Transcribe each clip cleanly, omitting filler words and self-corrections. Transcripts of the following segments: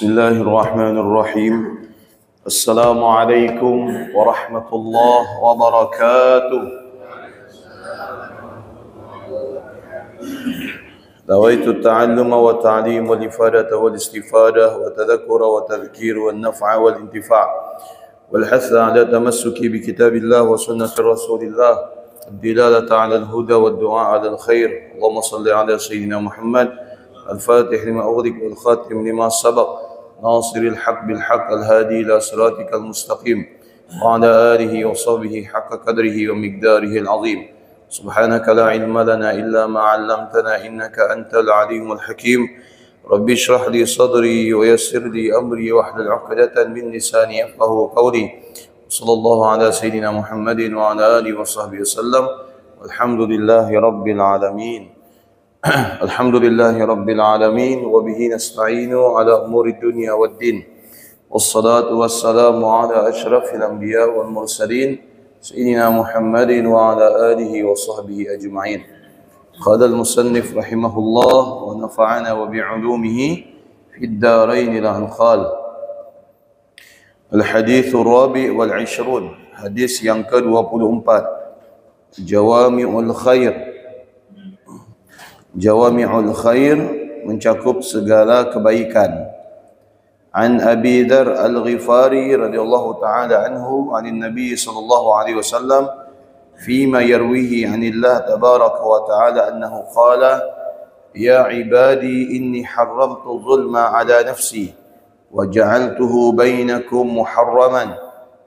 بسم الله الرحمن الرحيم. السلام عليكم ورحمة الله وبركاته. نويت التعلم والتعليم والإفادة والاستفادة والتذكر والتذكير والنفع والانتفاع والحث على التمسك بكتاب الله وسنة رسول الله، الدلالة على الهدى والدعاء على الخير. اللهم صل على سيدنا محمد الفاتح لما أغلق والخاتم لما سبق، ناصر الحق بالحق، الهادي إلى صراطك المستقيم، وعلى آله وصحبه حق قدره ومقداره العظيم. سبحانك لا علم لنا إلا ما علمتنا إنك أنت العليم الحكيم. رب اشرح لي صدري ويسر لي أمري واحلل عقدة من لساني يفقهوا قولي. صلى الله على سيدنا محمد وعلى آله وصحبه وسلم، والحمد لله رب العالمين. الحمد لله رب العالمين، وبه نستعين على أمور الدنيا والدين، والصلاة والسلام على أشرف الأنبياء والمرسلين سيدنا محمد وعلى آله وصحبه أجمعين. قال المصنف رحمه الله ونفعنا وبعلومه في الدارين لا نخال. الحديث الرابع والعشرون، حديث yang ke-24. Jawami'ul khair. Jawami'ul khair mencakup segala kebaikan. An Abi Dzar Al-Ghifari radhiyallahu ta'ala anhu 'anil Nabi sallallahu alaihi wasallam fima yarwihi 'anillah tabaraka wa ta'ala annahu qala ya ibadi inni harramtu dhulma 'ala nafsi wa ja'altuhu bainakum muharraman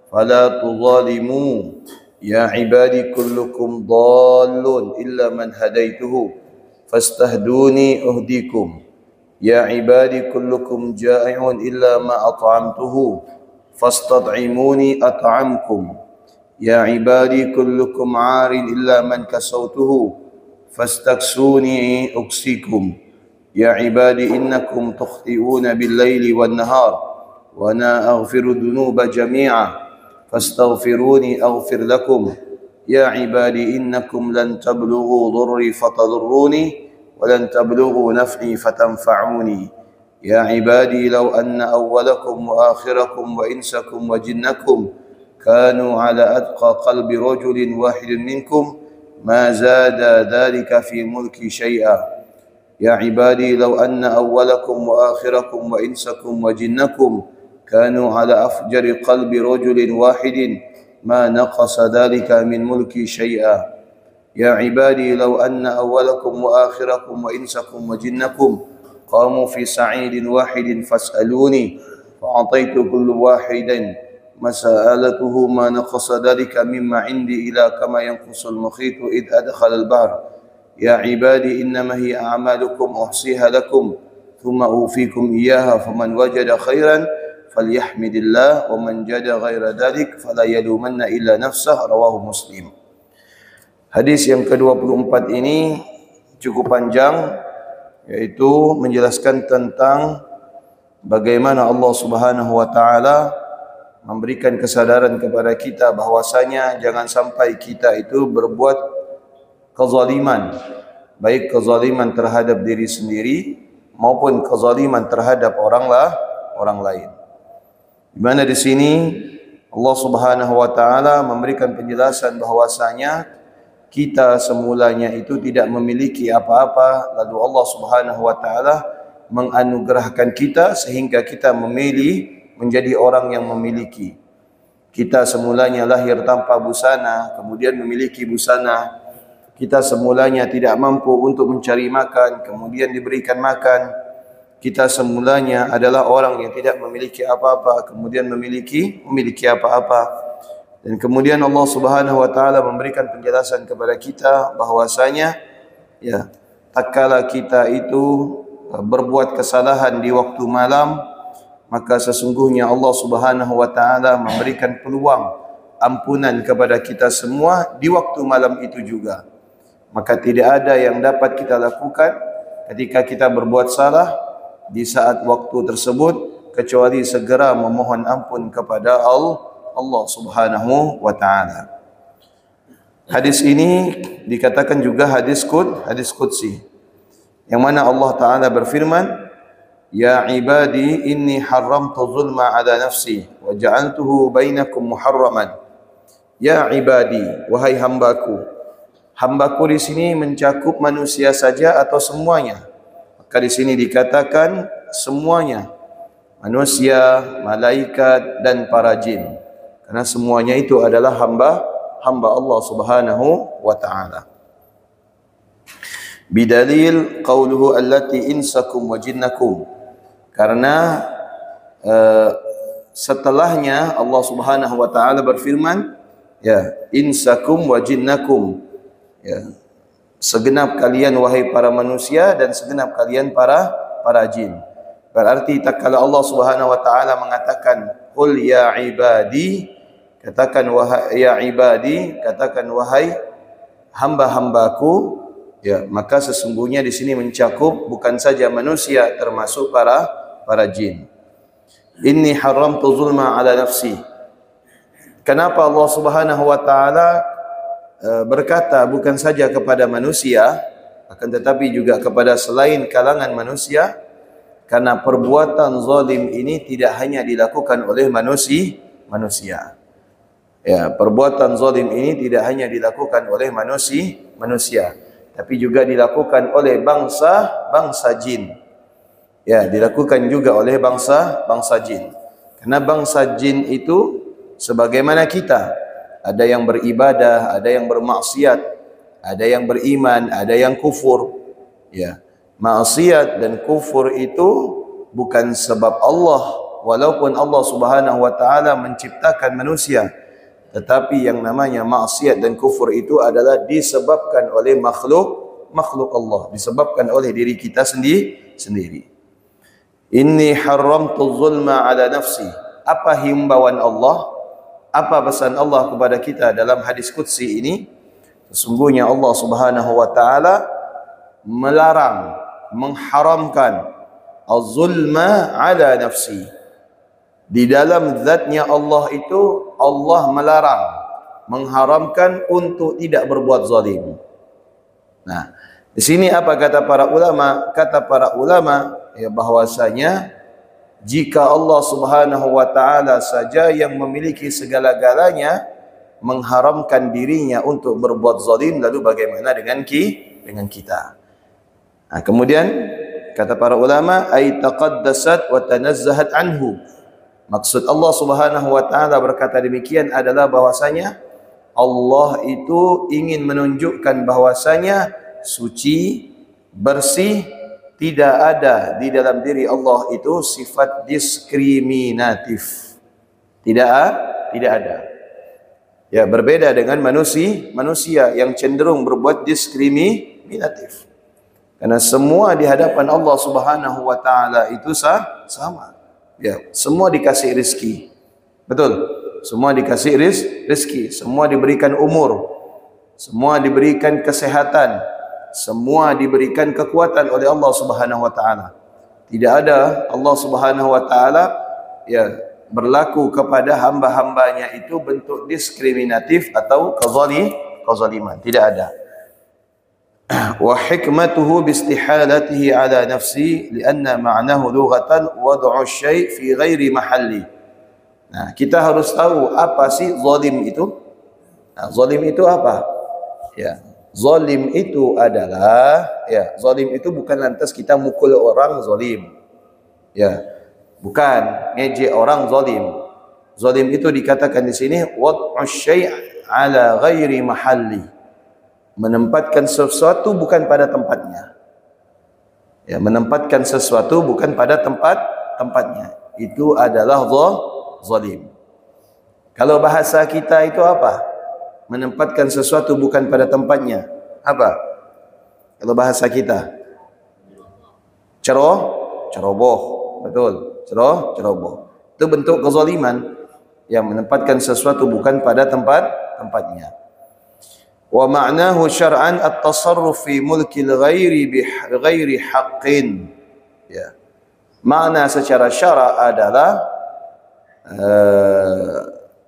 fala tudhalimu ya ibadi kullukum dhallun illa man hadaituhu fastahduni uhdikum ya ibadi kullukum ja'i'un illa ma at'amtuhu fastad'imuni at'amkum ya ibadi kullukum 'arin illa man kasawtuhu fastaksuni uksikum ya ibadi innakum tukhti'una bil-laili wan-nahar wa ana aghfiru dhunuba jami'a fastaghfiruni aghfir lakum ya ibadi innakum lan tablughu dhurri fatadurruni ولن تبلغوا نفعي فتنفعوني يا عبادي لو أن أولكم وآخركم وإنسكم وجنكم كانوا على أتقى قلب رجل واحد منكم ما زاد ذلك في ملكي شيئا يا عبادي لو أن أولكم وآخركم وإنسكم وجنكم كانوا على أفجر قلب رجل واحد ما نقص ذلك من ملكي شيئا يا عبادي لو أن أولكم وآخركم وإنسكم وجنكم قاموا في سعيد واحد فاسألوني فأعطيت كل واحد مسألته ما نقص ذلك مما عندي إلى كما ينقص المخيط إذ أدخل البحر يا عبادي إنما هي أعمالكم أحصيها لكم ثم أوفيكم إياها فمن وجد خيرا فليحمد الله ومن جد غير ذلك فلا يلومن إلا نفسه. رواه مسلم. Hadis yang ke-24 ini cukup panjang, yaitu menjelaskan tentang bagaimana Allah Subhanahu wa taala memberikan kesadaran kepada kita bahwasanya jangan sampai kita itu berbuat kezaliman, baik kezaliman terhadap diri sendiri maupun kezaliman terhadap orang lain. Di mana di sini Allah Subhanahu wa taala memberikan penjelasan bahwasanya kita semulanya itu tidak memiliki apa-apa, lalu Allah Subhanahu wa taala menganugerahkan kita sehingga kita memilih menjadi orang yang memiliki. Kita semulanya lahir tanpa busana, kemudian memiliki busana. Kita semulanya tidak mampu untuk mencari makan, kemudian diberikan makan. Kita semulanya adalah orang yang tidak memiliki apa-apa, kemudian memiliki apa-apa. Dan kemudian Allah Subhanahu wa taala memberikan penjelasan kepada kita bahwasanya ya, tatkala kita itu berbuat kesalahan di waktu malam, maka sesungguhnya Allah Subhanahu wa taala memberikan peluang ampunan kepada kita semua di waktu malam itu juga. Maka tidak ada yang dapat kita lakukan ketika kita berbuat salah di saat waktu tersebut kecuali segera memohon ampun kepada Allah Subhanahu wa taala. Hadis ini dikatakan juga hadis qudsi, yang mana Allah taala berfirman, Ya ibadi inni haramtu zulma ala nafsi wa ja'altuhu bainakum muharraman. Ya ibadi, wahai hambaku. Hambaku di sini mencakup manusia saja atau semuanya? Maka di sini dikatakan semuanya. Manusia, malaikat dan para jin. Karena semuanya itu adalah hamba Allah Subhanahu wa taala. Bidalil qauluhu allati insakum wa jinnakum. Karena setelahnya Allah Subhanahu wa taala berfirman, ya, insakum wa jinnakum, ya, segenap kalian wahai para manusia dan segenap kalian para jin. Berarti tatkala Allah Subhanahu wa taala mengatakan qul ya ibadi, katakan wahai ya ibadi, katakan wahai hamba-hambaku, ya, maka sesungguhnya di sini mencakup bukan saja manusia, termasuk para jin. Inni haramtu zulma ala nafsi. Kenapa Allah Subhanahu wa taala berkata bukan saja kepada manusia, akan tetapi juga kepada selain kalangan manusia? Karena perbuatan zalim ini tidak hanya dilakukan oleh manusia. Ya, perbuatan zalim ini tidak hanya dilakukan oleh manusia, tapi juga dilakukan oleh bangsa jin. Ya, dilakukan juga oleh bangsa jin. Karena bangsa jin itu sebagaimana kita, ada yang beribadah, ada yang bermaksiat, ada yang beriman, ada yang kufur. Ya, maksiat dan kufur itu bukan sebab Allah, walaupun Allah Subhanahu wa taala menciptakan manusia, tetapi yang namanya maksiat dan kufur itu adalah disebabkan oleh makhluk Allah, disebabkan oleh diri kita sendiri. Inni haramtu zulma ala nafsi. Apa himbauan Allah? Apa pesan Allah kepada kita dalam hadis qudsi ini? Sesungguhnya Allah Subhanahu wa taala melarang, mengharamkan az-zulma ala nafsi. Di dalam zatnya Allah itu Allah melarang, mengharamkan untuk tidak berbuat zalim. Nah, di sini apa kata para ulama? Kata para ulama, ya, bahwasanya jika Allah Subhanahu wa taala saja yang memiliki segala-galanya mengharamkan dirinya untuk berbuat zalim, lalu bagaimana dengan kita? Nah, kemudian kata para ulama, ay taqaddasat wa tanazzahat anhu. Maksud Allah Subhanahu wa taala berkata demikian adalah bahwasanya Allah itu ingin menunjukkan bahwasanya suci, bersih, tidak ada di dalam diri Allah itu sifat diskriminatif. Tidak ada. Ya, berbeda dengan manusia yang cenderung berbuat diskriminatif. Karena semua di hadapan Allah Subhanahu wa taala itu sama. Ya, semua dikasih rezeki. Betul? Semua dikasih rezeki, semua diberikan umur, semua diberikan kesehatan, semua diberikan kekuatan oleh Allah Subhanahu wa taala. Tidak ada Allah Subhanahu wa taala, ya, berlaku kepada hamba-hambanya itu bentuk diskriminatif atau kezaliman. Tidak ada. Wa hikmatuhu biistihalatihi ala nafsi lianna ma'nahu lughatan wad'u syai' fi ghairi mahalli. Nah, kita harus tahu apa sih zalim itu? Nah, zalim itu apa? Ya, zalim itu adalah, ya, zalim itu bukan lantas kita mukul orang zalim. Ya, bukan ngejek orang zalim. Zalim itu dikatakan di sini wad'u syai' ala ghairi mahalli. Menempatkan sesuatu bukan pada tempatnya. Ya, menempatkan sesuatu bukan pada tempatnya. Itu adalah zalim. Kalau bahasa kita itu apa? Menempatkan sesuatu bukan pada tempatnya. Apa? Kalau bahasa kita? Ceroboh. Betul. Ceroboh. Itu bentuk kezaliman, yang menempatkan sesuatu bukan pada tempatnya. Wa ma'nahu syar'an at-tasarruf fi mulkil ghairi bi ghairi haqqin. Ya. Makna secara syara' adalah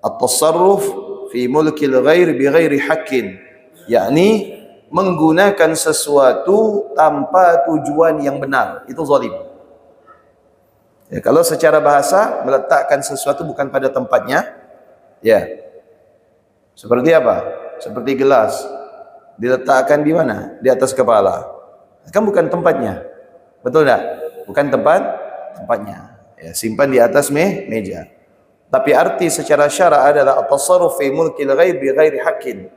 at-tasarruf fi mulkil ghairi bi ghairi haqqin, yakni menggunakan sesuatu tanpa tujuan yang benar. Itu zalim. Ya, kalau secara bahasa meletakkan sesuatu bukan pada tempatnya, ya. Seperti apa? Seperti gelas diletakkan di mana? Di atas kepala. Kan bukan tempatnya. Betul tak? Bukan tempatnya. Ya, simpan di atas meja. Tapi arti secara syara adalah at-tasarruf fi mulkil ghaib bi ghairi haqqin.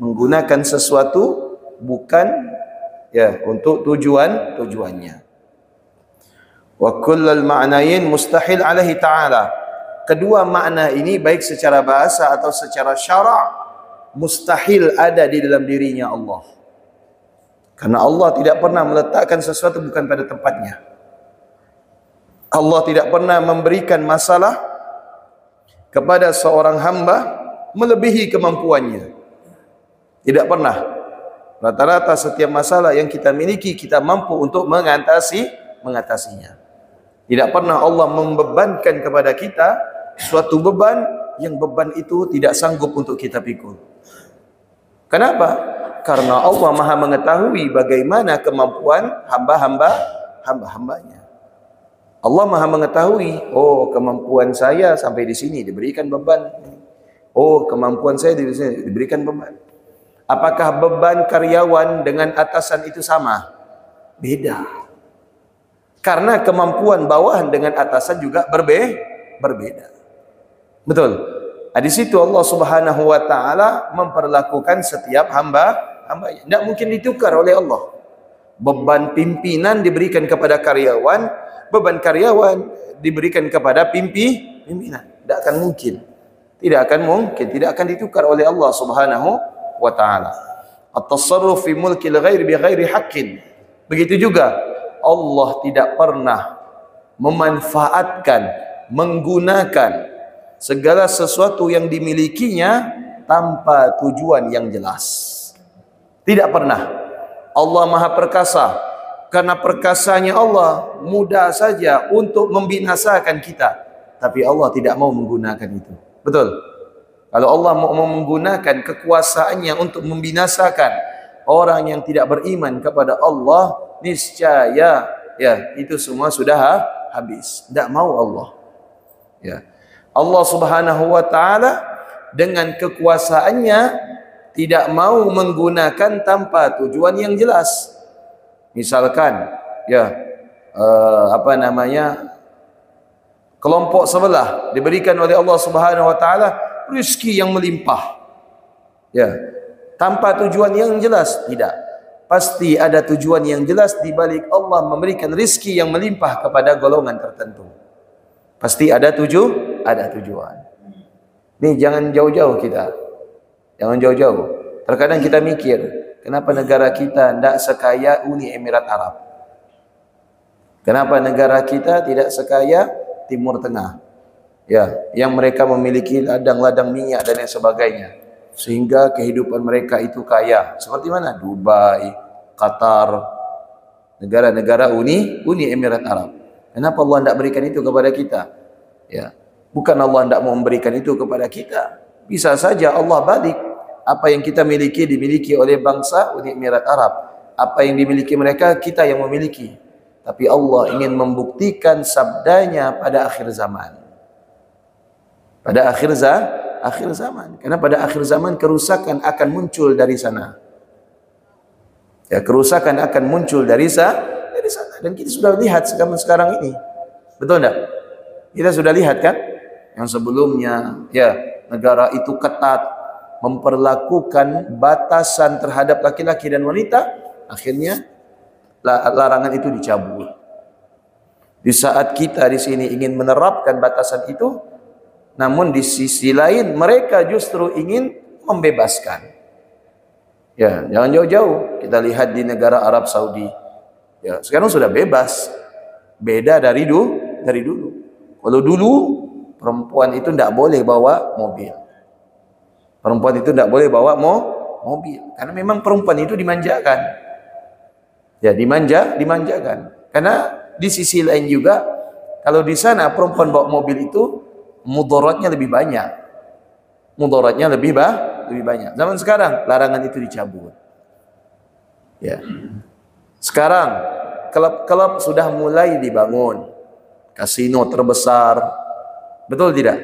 Menggunakan sesuatu bukan ya untuk tujuannya. Wa kullal ma'nayn mustahil alaihi ta'ala. Kedua makna ini baik secara bahasa atau secara syara' mustahil ada di dalam dirinya Allah. Karena Allah tidak pernah meletakkan sesuatu bukan pada tempatnya. Allah tidak pernah memberikan masalah kepada seorang hamba melebihi kemampuannya. Tidak pernah. Rata-rata setiap masalah yang kita miliki kita mampu untuk mengatasinya. Tidak pernah Allah membebankan kepada kita suatu beban yang beban itu tidak sanggup untuk kita pikul. Kenapa? Karena Allah Maha mengetahui bagaimana kemampuan hamba-hambanya. Allah Maha mengetahui, oh kemampuan saya sampai di sini diberikan beban. Oh kemampuan saya di sini diberikan beban. Apakah beban karyawan dengan atasan itu sama? Beda. Karena kemampuan bawahan dengan atasan juga berbeda. Betul. Di situ Allah Subhanahu wa taala memperlakukan setiap hamba-hambanya. Tidak mungkin ditukar oleh Allah. Beban pimpinan diberikan kepada karyawan, beban karyawan diberikan kepada pimpinan. Tidak akan mungkin. Tidak akan ditukar oleh Allah Subhanahu wa taala. At-tasarruf fi mulkil ghairi bi ghairi haqqin. Begitu juga Allah tidak pernah memanfaatkan, menggunakan segala sesuatu yang dimilikinya tanpa tujuan yang jelas. Tidak pernah. Allah Maha Perkasa. Karena perkasanya Allah mudah saja untuk membinasakan kita. Tapi Allah tidak mau menggunakan itu. Betul? Kalau Allah mau menggunakan kekuasaannya untuk membinasakan orang yang tidak beriman kepada Allah, niscaya ya itu semua sudah habis. Tidak mau Allah. Ya. Allah Subhanahu wa taala dengan kekuasaannya tidak mau menggunakan tanpa tujuan yang jelas. Misalkan ya kelompok sebelah diberikan oleh Allah Subhanahu wa taala rezeki yang melimpah. Ya, tanpa tujuan yang jelas tidak. Pasti ada tujuan yang jelas di balik Allah memberikan rezeki yang melimpah kepada golongan tertentu. Pasti ada tujuan. Nih jangan jauh-jauh kita. Jangan jauh-jauh. Terkadang kita mikir, kenapa negara kita tidak sekaya Uni Emirat Arab? Kenapa negara kita tidak sekaya Timur Tengah? Ya, yang mereka memiliki ladang-ladang minyak dan lain sebagainya. Sehingga kehidupan mereka itu kaya. Seperti mana? Dubai, Qatar, negara-negara Uni Emirat Arab. Kenapa Allah tidak berikan itu kepada kita? Ya, bukan Allah tidak mau memberikan itu kepada kita. Bisa saja Allah balik. Apa yang kita miliki dimiliki oleh bangsa Uni Emirat Arab. Apa yang dimiliki mereka kita yang memiliki. Tapi Allah ingin membuktikan sabdanya pada akhir zaman. Pada akhir zaman. Karena pada akhir zaman kerusakan akan muncul dari sana. Ya, kerusakan akan muncul dari sana. Dan kita sudah lihat sekarang ini. Betul tidak? Kita sudah lihat kan? Yang sebelumnya ya negara itu ketat memperlakukan batasan terhadap laki-laki dan wanita, akhirnya larangan itu dicabut. Di saat kita di sini ingin menerapkan batasan itu, namun di sisi lain mereka justru ingin membebaskan. Ya, jangan jauh-jauh. Kita lihat di negara Arab Saudi. Ya, sekarang sudah bebas. Beda dari dulu. Kalau dulu perempuan itu tidak boleh bawa mobil. Perempuan itu tidak boleh bawa mobil. Karena memang perempuan itu dimanjakan. Ya, dimanjakan. Karena di sisi lain juga, kalau di sana perempuan bawa mobil itu mudaratnya lebih banyak. Mudaratnya lebih banyak. Zaman sekarang larangan itu dicabut. Ya. Sekarang klub-klub sudah mulai dibangun. kasino terbesar, betul tidak?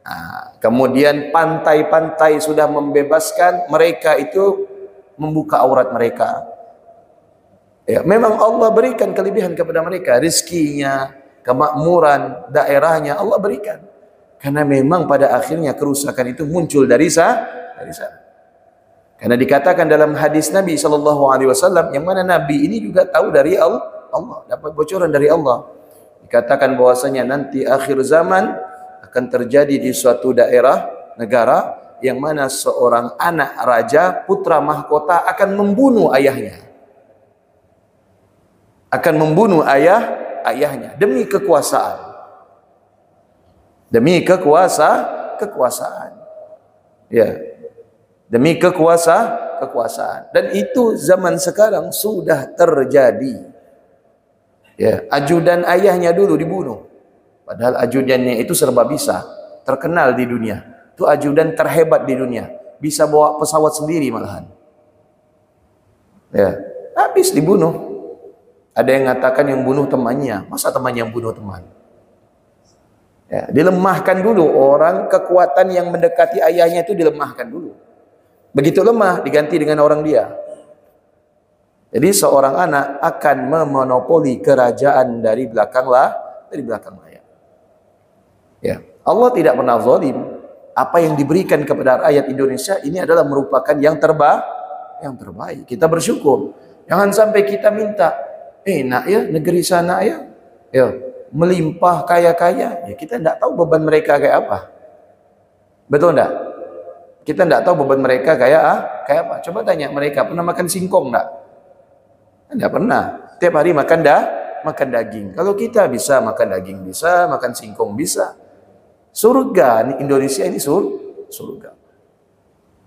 Nah, kemudian pantai-pantai sudah membebaskan, mereka itu membuka aurat mereka. Ya, memang Allah berikan kelebihan kepada mereka, rizkinya, kemakmuran daerahnya Allah berikan. Karena memang pada akhirnya kerusakan itu muncul dari sana. Karena dikatakan dalam hadis Nabi SAW, yang mana Nabi ini juga tahu dari Allah, dapat bocoran dari Allah. Dikatakan bahwasanya nanti akhir zaman akan terjadi di suatu daerah, negara, yang mana seorang anak raja, putra mahkota akan membunuh ayahnya. Akan membunuh ayahnya demi kekuasaan. Demi kekuasaan. Ya. Demi kekuasaan. Dan itu zaman sekarang sudah terjadi. Ya, ajudan ayahnya dulu dibunuh. Padahal ajudannya itu serba bisa, terkenal di dunia. Itu ajudan terhebat di dunia, bisa bawa pesawat sendiri malahan. Ya, habis dibunuh. Ada yang mengatakan yang bunuh temannya. Masa temannya yang bunuh teman? Ya, dilemahkan dulu orang, kekuatan yang mendekati ayahnya itu dilemahkan dulu. Begitu lemah diganti dengan orang dia. Jadi seorang anak akan memonopoli kerajaan dari belakang layar. Ya, Allah tidak pernah zalim. Apa yang diberikan kepada rakyat Indonesia ini adalah merupakan yang terbaik. Kita bersyukur. Jangan sampai kita minta, enak ya negeri sana ya, melimpah kaya-kaya. Ya, kita tidak tahu beban mereka kayak apa. Betul enggak? Kita tidak tahu beban mereka kayak apa. Coba tanya mereka, pernah makan singkong enggak? Tidak pernah. Tiap hari makan daging. Kalau kita bisa makan daging, bisa makan singkong, bisa. Surga Indonesia ini surga.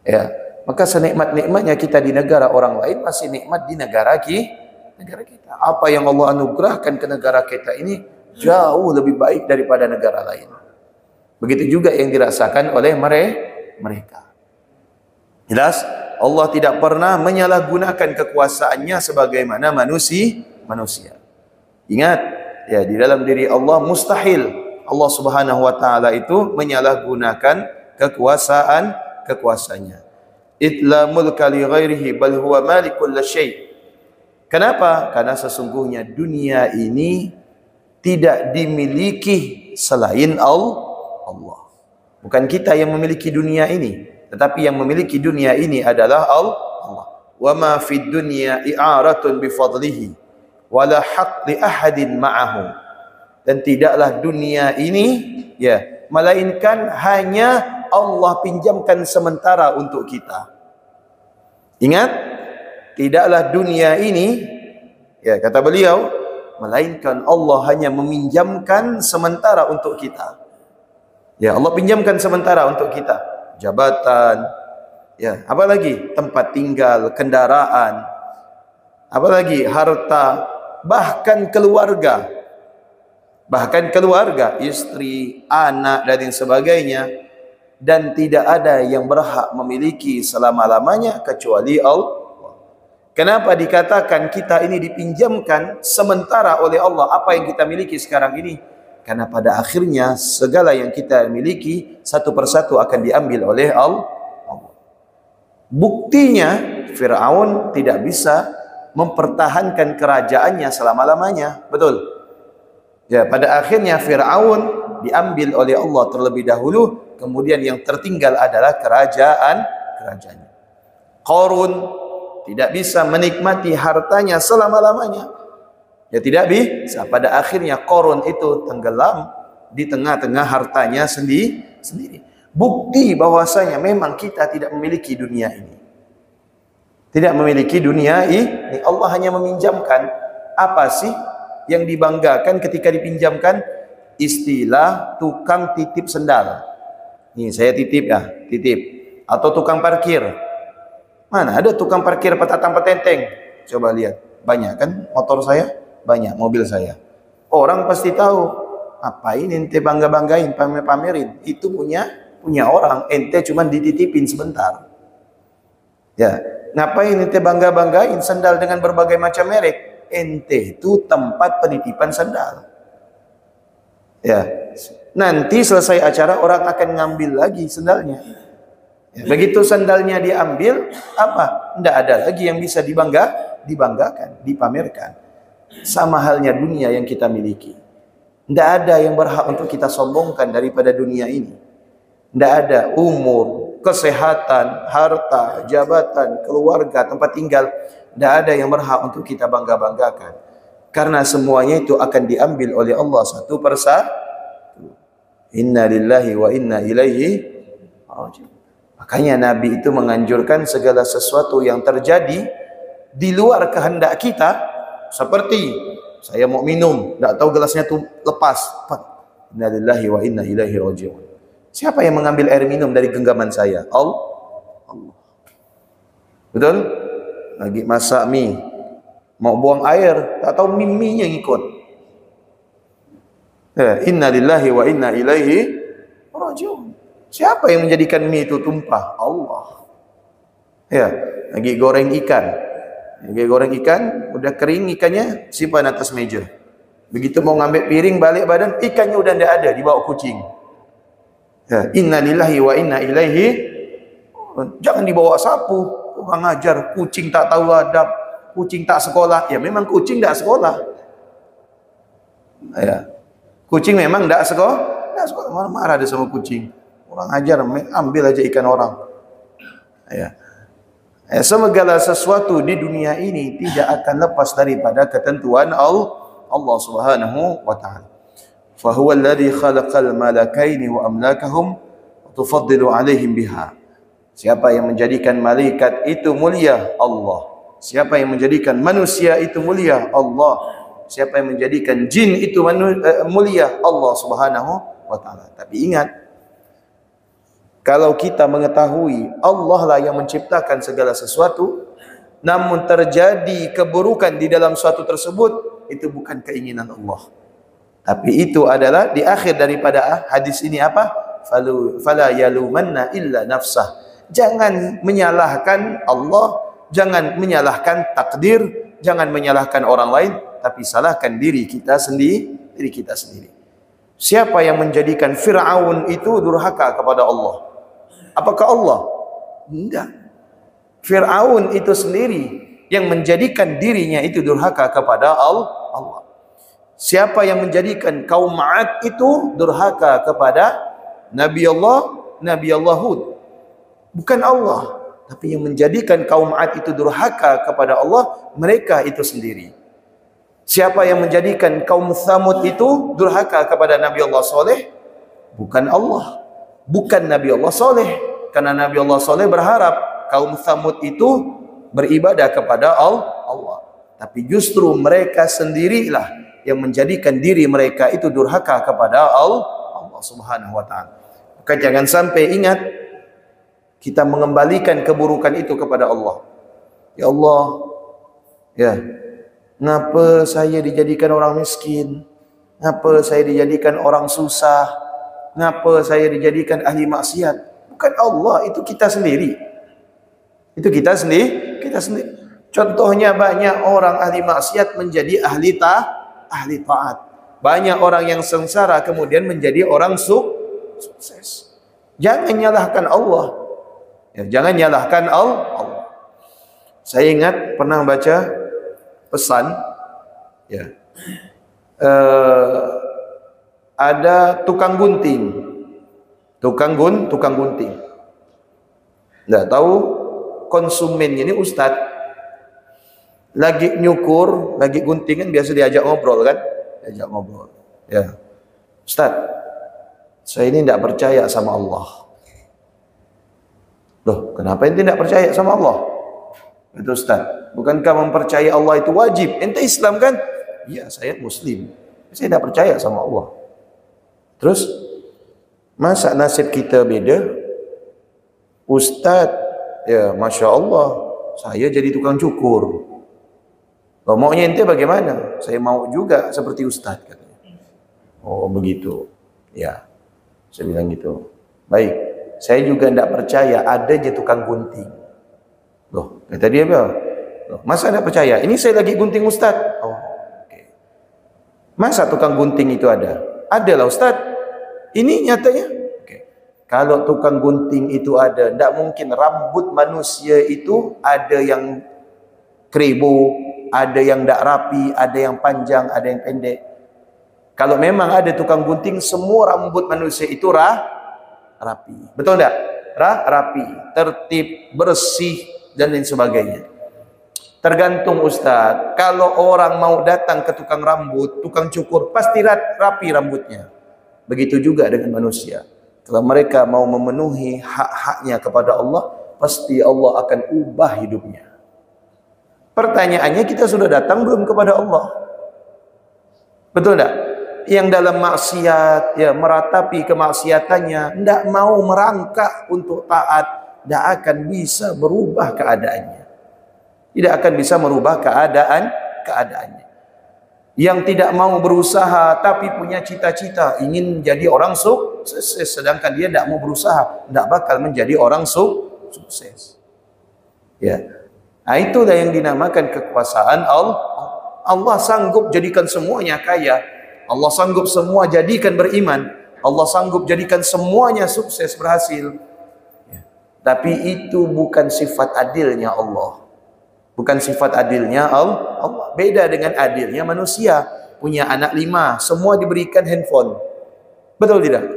Ya, maka senikmat-nikmatnya kita di negara orang lain masih nikmat di negara kita. Apa yang Allah anugerahkan ke negara kita ini jauh lebih baik daripada negara lain. Begitu juga yang dirasakan oleh mereka. Jelas, Allah tidak pernah menyalahgunakan kekuasaannya sebagaimana manusia. Ingat, ya, di dalam diri Allah mustahil Allah Subhanahu wa taala itu menyalahgunakan kekuasaannya. Itla mulka li ghairihi bal huwa malikul syai'. Kenapa? Karena sesungguhnya dunia ini tidak dimiliki selain Allah. Bukan kita yang memiliki dunia ini, tetapi yang memiliki dunia ini adalah Allah. Wa ma fid dunya i'aratun bi fadlihi wa la haqq li ahadin ma'ahu. Dan tidaklah dunia ini melainkan hanya Allah pinjamkan sementara untuk kita. Ingat, tidaklah dunia ini, kata beliau, melainkan Allah hanya meminjamkan sementara untuk kita. Ya, Allah pinjamkan sementara untuk kita. Jabatan, apa lagi? Tempat tinggal, kendaraan, apa lagi? Harta, bahkan keluarga, istri, anak dan yang sebagainya. Dan tidak ada yang berhak memiliki selama-lamanya kecuali Allah. Kenapa dikatakan kita ini dipinjamkan sementara oleh Allah apa yang kita miliki sekarang ini? Karena pada akhirnya segala yang kita miliki satu persatu akan diambil oleh Allah. Buktinya Fir'aun tidak bisa mempertahankan kerajaannya selama-lamanya. Betul? Ya, pada akhirnya Fir'aun diambil oleh Allah terlebih dahulu, kemudian yang tertinggal adalah kerajaannya. Qarun tidak bisa menikmati hartanya selama-lamanya. Ya, tidak bisa. Pada akhirnya Qarun itu tenggelam di tengah-tengah hartanya sendiri. Bukti bahwasanya memang kita tidak memiliki dunia ini. Tidak memiliki dunia ini. Allah hanya meminjamkan. Apa sih yang dibanggakan ketika dipinjamkan? Istilah tukang titip sendal. Nih, saya titip. Atau tukang parkir. Mana ada tukang parkir petatang petenteng? Coba lihat. Banyak kan motor saya? Banyak mobil saya. Orang pasti tahu. Apain ente bangga-banggain, pamerin? Itu punya orang. Ente cuma dititipin sebentar. Ya, ngapain ente bangga-banggain sandal dengan berbagai macam merek? Ente itu tempat penitipan sandal. Ya, nanti selesai acara orang akan ngambil lagi sendalnya. Ya, begitu sandalnya diambil, apa? Tidak ada lagi yang bisa dibanggakan, dipamerkan. Sama halnya dunia yang kita miliki. Tidak ada yang berhak untuk kita sombongkan daripada dunia ini. Tidak ada umur, kesehatan, harta, jabatan, keluarga, tempat tinggal. Tidak ada yang berhak untuk kita bangga-banggakan. Karena semuanya itu akan diambil oleh Allah satu persatu. Inna lillahi wa inna ilaihi raji'un. Makanya Nabi itu menganjurkan segala sesuatu yang terjadi di luar kehendak kita, seperti saya mau minum, tidak tahu gelasnya itu lepas. Inna lillahi wa inna ilaihi raji'un. Siapa yang mengambil air minum dari genggaman saya? Allah. Betul? Lagi masak mie, mau buang air, tak tahu mie-nya ngikut. Inna lillahi wa inna ilaihi raji'un. Siapa yang menjadikan mie itu tumpah? Allah. Ya, lagi goreng ikan. Lagi goreng ikan, udah kering ikannya, simpan atas meja. Begitu mau ngambil piring, balik badan, ikannya udah tidak ada, dibawa kucing. Ya, inna lillahi wa inna ilaihi. Jangan dibawa sapu. Orang ajar, kucing tak tahu adab, kucing tak sekolah. Ya memang kucing tak sekolah. Ya. Kucing memang tidak sekolah. Marah-marah ada sama kucing. Orang ajar, ambil aja ikan orang. Ya. Segala sesuatu di dunia ini tidak akan lepas daripada ketentuan Allah Subhanahu wa taala. Fa huwa alladhi khalaqal malakaini wa amlakahum wa tufaddilu 'alaihim biha. Siapa yang menjadikan malaikat itu mulia? Allah. Siapa yang menjadikan manusia itu mulia? Allah. Siapa yang menjadikan jin itu mulia? Allah Subhanahu wa taala. Tapi ingat, kalau kita mengetahui Allah lah yang menciptakan segala sesuatu, namun terjadi keburukan di dalam suatu tersebut, itu bukan keinginan Allah. Tapi itu adalah di akhir daripada hadis ini apa? Fala yalumanna illa nafsah. Jangan menyalahkan Allah, jangan menyalahkan takdir, jangan menyalahkan orang lain, tapi salahkan diri kita sendiri. Siapa yang menjadikan Fir'aun itu durhaka kepada Allah? Apakah Allah? Tidak. Fir'aun itu sendiri yang menjadikan dirinya itu durhaka kepada Allah. Siapa yang menjadikan kaum 'Ad itu durhaka kepada Nabi Allah Hud? Bukan Allah, tapi yang menjadikan kaum 'Ad itu durhaka kepada Allah, mereka itu sendiri. Siapa yang menjadikan kaum Tsamud itu durhaka kepada Nabi Allah Saleh? Bukan Allah, bukan Nabi Allah Saleh. Karena Nabi Allah Saleh berharap kaum Tsamud itu beribadah kepada Allah. Tapi justru mereka sendirilah yang menjadikan diri mereka itu durhaka kepada Allah Subhanahu wa taala. Maka jangan sampai ingat kita mengembalikan keburukan itu kepada Allah. Ya Allah, ya, ngapa saya dijadikan orang miskin? Ngapa saya dijadikan orang susah? Ngapa saya dijadikan ahli maksiat? Bukan Allah, itu kita sendiri. Itu kita sendiri. Contohnya banyak orang ahli maksiat menjadi ahli taat. Banyak orang yang sengsara kemudian menjadi orang sukses. Jangan nyalahkan Allah. Ya, jangan nyalahkan Allah. Saya ingat pernah baca pesan, ya, ada tukang gunting, tukang gunting. Nggak tahu konsumennya ini ustadz, lagi nyukur, lagi gunting kan biasa diajak ngobrol kan, Ya, Ustadz, saya ini tidak percaya sama Allah. Loh, kenapa ente tidak percaya sama Allah? Itu Ustaz, bukankah mempercayai Allah itu wajib? Ente Islam kan? Iya, saya Muslim. Saya tidak percaya sama Allah. Terus, masa nasib kita beda? Ustaz, ya Masya Allah, saya jadi tukang cukur. Loh, maunya ente bagaimana? Saya mau juga seperti Ustaz, katanya. Oh begitu. Ya, saya bilang gitu. Baik. Saya juga tidak percaya adanya tukang gunting. Loh, kata dia apa? Loh, masa tidak percaya? Ini saya lagi gunting Ustaz. Oh, okay. Masa tukang gunting itu ada? Adalah Ustaz. Ini nyatanya. Kalau tukang gunting itu ada, tidak mungkin rambut manusia itu ada yang keribu, ada yang tidak rapi, ada yang panjang, ada yang pendek. Kalau memang ada tukang gunting, semua rambut manusia itu rapi. Betul tidak? Rapi, tertib, bersih, dan lain sebagainya. Tergantung Ustaz. Kalau orang mau datang ke tukang rambut, tukang cukur, pasti rapi rambutnya. Begitu juga dengan manusia. Kalau mereka mau memenuhi hak-haknya kepada Allah, pasti Allah akan ubah hidupnya. Pertanyaannya, kita sudah datang belum kepada Allah? Betul tidak? Yang dalam maksiat, ya, meratapi kemaksiatannya, tidak mau merangkak untuk taat, tidak akan bisa berubah keadaannya. Tidak akan bisa merubah keadaannya. Yang tidak mau berusaha tapi punya cita-cita ingin jadi orang sukses, sedangkan dia tidak mau berusaha, tidak bakal menjadi orang sukses. Ya, nah, itulah yang dinamakan kekuasaan Allah. Allah sanggup jadikan semuanya kaya, Allah sanggup semua jadikan beriman, Allah sanggup jadikan semuanya sukses berhasil. Ya. Tapi itu bukan sifat adilnya Allah. Bukan sifat adilnya Allah. Beda dengan adilnya manusia. Punya anak 5, semua diberikan handphone. Betul tidak?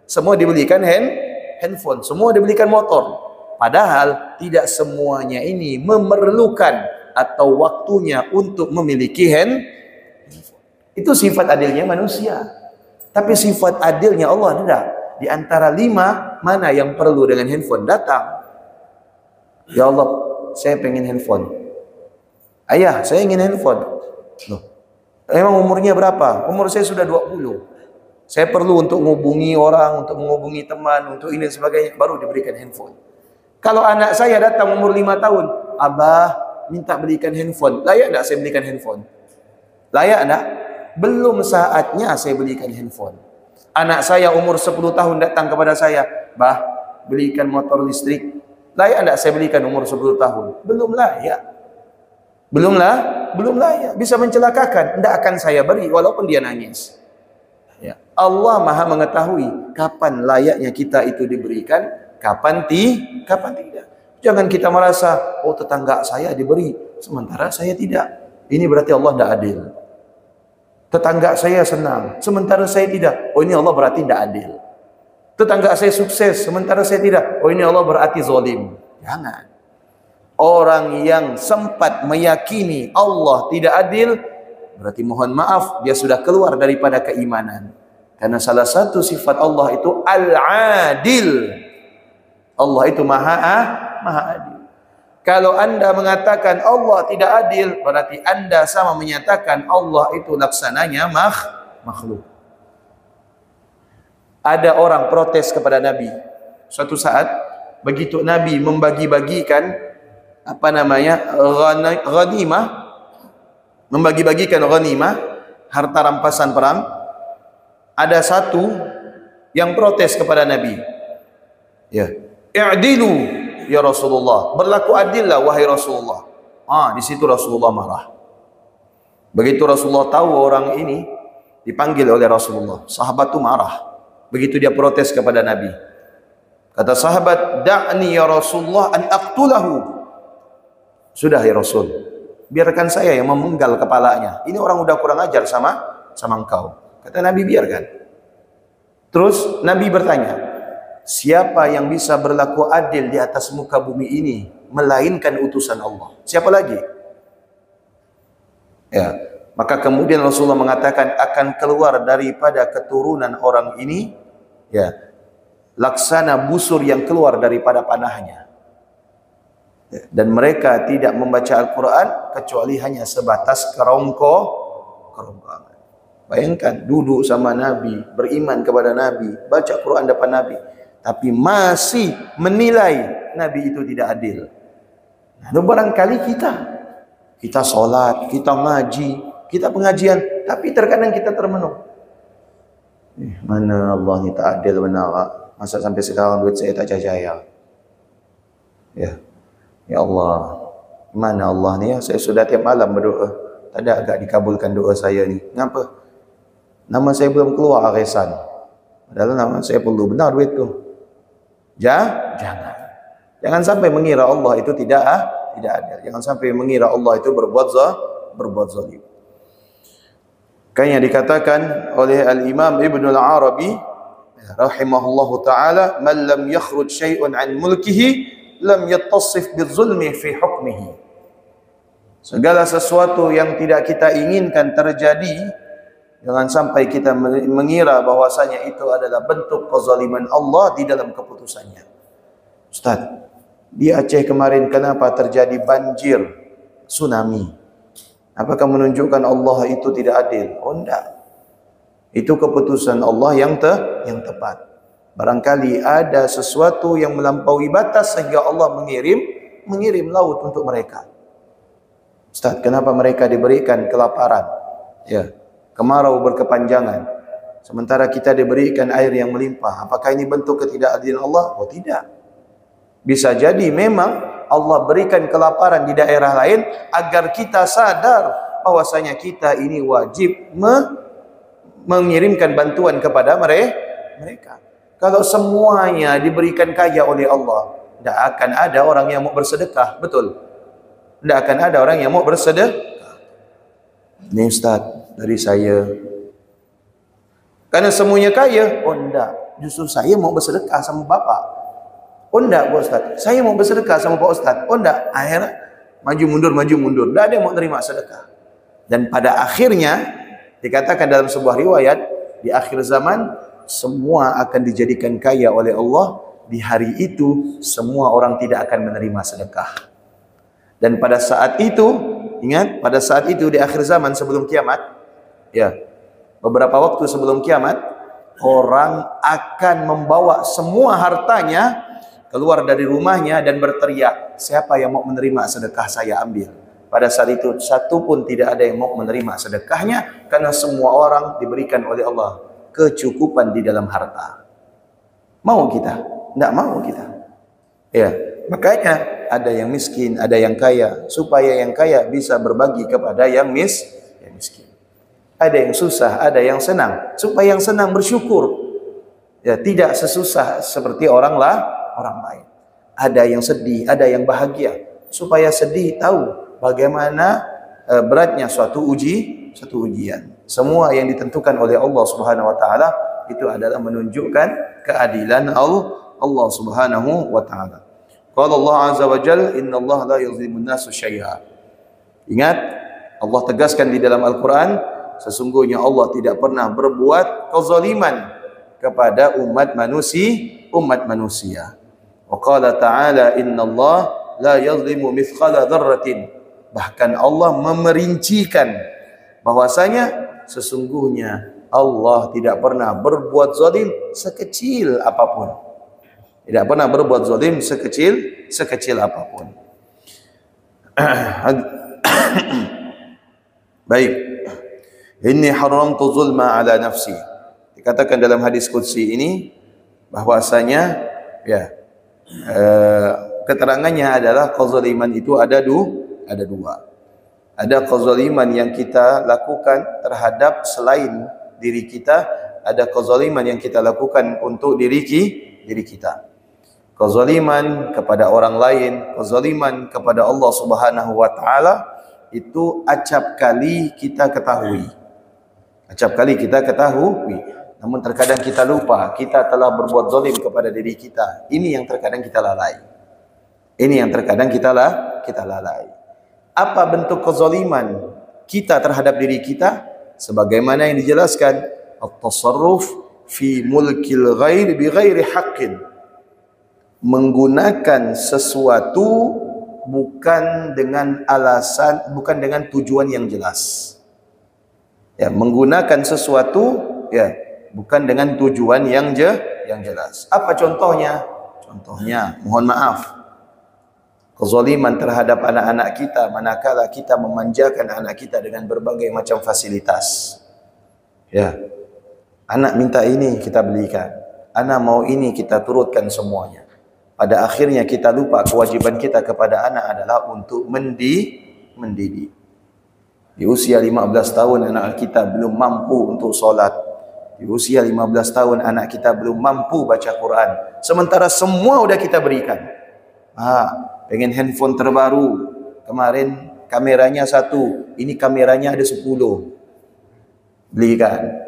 Semua diberikan handphone, semua diberikan motor. Padahal tidak semuanya ini memerlukan atau waktunya untuk memiliki handphone. Itu sifat adilnya manusia. Tapi sifat adilnya Allah tidak. Di antara 5, mana yang perlu dengan handphone? Datang. Ya Allah, saya pengen handphone. Ayah, saya ingin handphone. Loh, emang umurnya berapa? Umur saya sudah 20. Saya perlu untuk menghubungi orang, untuk menghubungi teman, untuk ini dan sebagainya, baru diberikan handphone. Kalau anak saya datang umur 5 tahun, Abah minta belikan handphone. Layak tak saya belikan handphone? Layak tak? Belum saatnya saya belikan handphone. Anak saya umur 10 tahun datang kepada saya, Bah, belikan motor listrik. Layak tak saya belikan umur 10 tahun? Belum layak. Belum layak. Bisa mencelakakan. Tidak akan saya beri walaupun dia nangis. Ya. Allah Maha mengetahui kapan layaknya kita itu diberikan, kapan tidak. Jangan kita merasa, oh tetangga saya diberi, sementara saya tidak. Ini berarti Allah tidak adil. Tetangga saya senang, sementara saya tidak. Oh ini Allah berarti tidak adil. Tetangga saya sukses, sementara saya tidak. Oh ini Allah berarti zalim. Jangan. Orang yang sempat meyakini Allah tidak adil, berarti mohon maaf, dia sudah keluar daripada keimanan. Karena salah satu sifat Allah itu Al-Adil. Allah itu Maha Adil. Kalau anda mengatakan Allah tidak adil, berarti anda sama menyatakan Allah itu laksananya makhluk. Ada orang protes kepada Nabi. Suatu saat, begitu Nabi membagi-bagikan ghanimah, membagi-bagikan ghanimah, harta rampasan perang, ada satu yang protes kepada Nabi. Ya, i'dilu ya Rasulullah, berlaku adillah wahai Rasulullah. Di situ Rasulullah marah. Begitu Rasulullah tahu orang ini dipanggil oleh Rasulullah, sahabat itu marah. Begitu dia protes kepada Nabi, kata sahabat, da'ni ya Rasulullah an aqtulahu. Sudah ya Rasul, biarkan saya yang memenggal kepalanya. Ini orang udah kurang ajar sama engkau. Kata Nabi, biarkan. Terus Nabi bertanya, siapa yang bisa berlaku adil di atas muka bumi ini melainkan utusan Allah? Siapa lagi? Ya, maka kemudian Rasulullah mengatakan akan keluar daripada keturunan orang ini, ya, laksana busur yang keluar daripada panahnya. Dan mereka tidak membaca Al-Quran kecuali hanya sebatas kerongkongan. Bayangkan, duduk sama Nabi, beriman kepada Nabi, baca Quran depan Nabi, tapi masih menilai Nabi itu tidak adil. Nah, barangkali kita sholat, kita ngaji, kita pengajian, tapi terkadang kita termenung. Mana Allah ini tak adil benar, masa sampai sekarang duit saya tak jaya. Ya Allah, mana Allah ni ya? Saya sudah tiap malam berdoa, tak ada agak dikabulkan doa saya ni. Kenapa? Nama saya belum keluar arisan. Padahal nama saya perlu, benar duit tu. Jangan. Jangan sampai mengira Allah itu tidak adil. Jangan sampai mengira Allah itu berbuat zalim. Kayaknya dikatakan oleh Al-Imam Ibn Al-Arabi rahimahullahu taala, "Man lam yakhruj syai'un an mulkihi lam yattasif bizulmi fi hukmihi." Segala sesuatu yang tidak kita inginkan terjadi, jangan sampai kita mengira bahwasanya itu adalah bentuk kezaliman Allah di dalam keputusannya. Ustaz, di Aceh kemarin kenapa terjadi banjir, tsunami? Apakah menunjukkan Allah itu tidak adil? Oh enggak. Itu keputusan Allah yang tepat. Barangkali ada sesuatu yang melampaui batas sehingga Allah mengirim laut untuk mereka. Ustaz, kenapa mereka diberikan kelaparan? Ya, kemarau berkepanjangan. Sementara kita diberikan air yang melimpah. Apakah ini bentuk ketidakadilan Allah? Oh tidak. Bisa jadi memang Allah berikan kelaparan di daerah lain agar kita sadar bahwasanya kita ini wajib mengirimkan bantuan kepada mereka. Kalau semuanya diberikan kaya oleh Allah, tidak akan ada orang yang mau bersedekah, betul? Tidak akan ada orang yang mau bersedekah. Ini Ustaz, dari saya. Karena semuanya kaya, oh tidak. Justru saya mau bersedekah sama Bapak. Oh enggak Pak Ustaz, saya mau bersedekah sama Pak Ustaz. Oh enggak, akhirnya maju mundur. Tidak ada yang mau terima sedekah. Dan pada akhirnya dikatakan dalam sebuah riwayat, di akhir zaman semua akan dijadikan kaya oleh Allah. Di hari itu semua orang tidak akan menerima sedekah. Dan pada saat itu, ingat, pada saat itu di akhir zaman sebelum kiamat, ya, beberapa waktu sebelum kiamat, orang akan membawa semua hartanya keluar dari rumahnya dan berteriak, siapa yang mau menerima sedekah saya ambil. Pada saat itu satu pun tidak ada yang mau menerima sedekahnya, karena semua orang diberikan oleh Allah kecukupan di dalam harta. Mau kita? Tidak mau kita. Ya, makanya ada yang miskin, ada yang kaya, supaya yang kaya bisa berbagi kepada yang miskin. Ada yang susah, ada yang senang, supaya yang senang bersyukur. Ya, tidak sesusah seperti orang lain. Ada yang sedih, ada yang bahagia. Supaya sedih tahu bagaimana beratnya suatu ujian. Semua yang ditentukan oleh Allah Subhanahu wa taala itu adalah menunjukkan keadilan Allah Subhanahu wa taala. Qala Allah azza wa jalla, "Innallaha la yuzlimun nasa syai'a." Ingat, Allah tegaskan di dalam Al-Qur'an, sesungguhnya Allah tidak pernah berbuat kezaliman kepada umat manusia. Wa qala ta'ala, "Innallaha la yuzlimu mithqala dzarratin." Bahkan Allah memerincikan bahwasanya sesungguhnya Allah tidak pernah berbuat zalim sekecil apapun. Tidak pernah berbuat zalim sekecil apapun. Baik. Inni haramtu zulma ala nafsi. Dikatakan dalam hadis qudsi ini bahwasanya ya keterangannya adalah kezaliman itu ada dua. Ada kezaliman yang kita lakukan terhadap selain diri kita, ada kezaliman yang kita lakukan untuk diri kita. Kezaliman kepada orang lain, kezaliman kepada Allah Subhanahu wa taala itu acap kali kita ketahui. Namun terkadang kita lupa, kita telah berbuat zalim kepada diri kita. Ini yang terkadang kita lalai. Apa bentuk kezaliman kita terhadap diri kita? Sebagaimana yang dijelaskan, at-tasarruf fi mulkil ghair bi ghairi haqqin. Menggunakan sesuatu bukan dengan alasan, bukan dengan tujuan yang jelas. Ya, menggunakan sesuatu ya bukan dengan tujuan yang jelas. Apa contohnya? Contohnya, mohon maaf, kezaliman terhadap anak-anak kita manakala kita memanjakan anak kita dengan berbagai macam fasilitas. Ya, anak minta ini kita belikan, anak mau ini kita turutkan semuanya. Pada akhirnya kita lupa kewajiban kita kepada anak adalah untuk mendidik. Di usia 15 tahun anak kita belum mampu untuk solat. Di usia 15 tahun anak kita belum mampu baca Quran. Sementara semua udah kita berikan. Pengen handphone terbaru. Kemarin kameranya 1, ini kameranya ada 10. Belikan.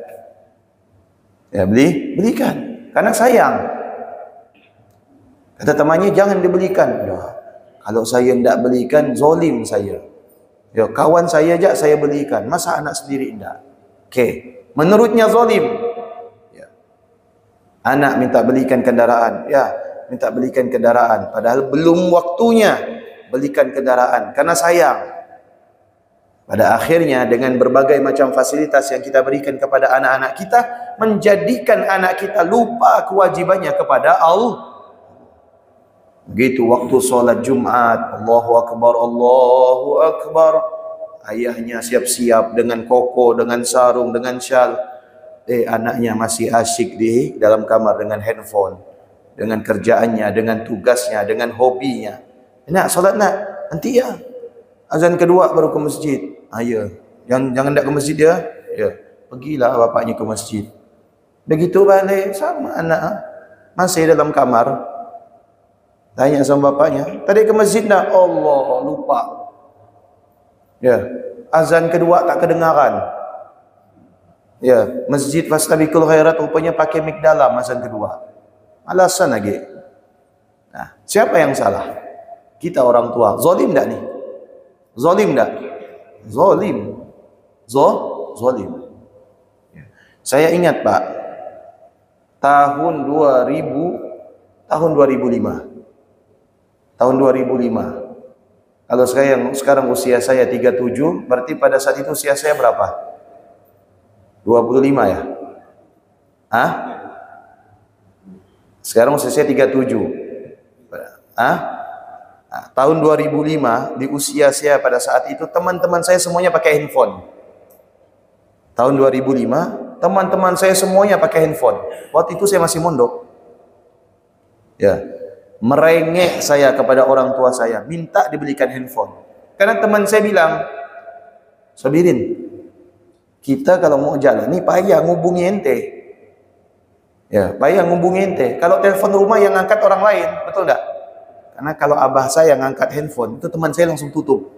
Ya, belikan. Karena sayang. Kata temannya, jangan dibelikan. Ya, kalau saya tidak belikan, zolim saya. Ya, kawan saya aja saya belikan. Masa anak sendiri tidak? Oke. Menurutnya zolim. Ya. Anak minta belikan kendaraan. Ya, minta belikan kendaraan. Padahal belum waktunya belikan kendaraan. Karena sayang. Pada akhirnya dengan berbagai macam fasilitas yang kita berikan kepada anak-anak kita, menjadikan anak kita lupa kewajibannya kepada Allah. Begitu waktu solat Jumat, Allahu Akbar, Allahu Akbar. Ayahnya siap-siap dengan koko, dengan sarung, dengan syal. Anaknya masih asyik di dalam kamar dengan handphone, dengan kerjaannya, dengan tugasnya, dengan hobinya. Nak solat nak? Nanti ya. Azan kedua baru ke masjid. Ya. Jangan tak ke masjid ya. Ya. Pergilah bapaknya ke masjid. Begitu balik sama anak masih dalam kamar. Tanya sama bapaknya, tadi ke masjid nak? Allah, lupa. Ya, azan kedua tak kedengaran. Ya, masjid Fastabiqul Khairat rupanya pakai mic dalam azan kedua. Alasan lagi. Nah, siapa yang salah? Kita orang tua. Zalim tak ni? Zalim tak? Zalim. Zalim. Ya. Saya ingat Pak, tahun 2005. Tahun 2005. Kalau sekarang usia saya 37, berarti pada saat itu usia saya berapa? 25 ya? Sekarang usia saya 37. Tahun 2005, di usia saya pada saat itu, teman-teman saya semuanya pakai handphone. Tahun 2005, teman-teman saya semuanya pakai handphone. Waktu itu saya masih mondok. Ya. Merengek saya kepada orang tua saya, minta dibelikan handphone. Karena teman saya bilang, Sabirin, kita kalau mau jalan ni payah ngubungi ente. Ya, payah ngubungi ente. Kalau telepon rumah yang ngangkat orang lain, betul tak? Karena kalau abah saya ngangkat handphone, itu teman saya langsung tutup.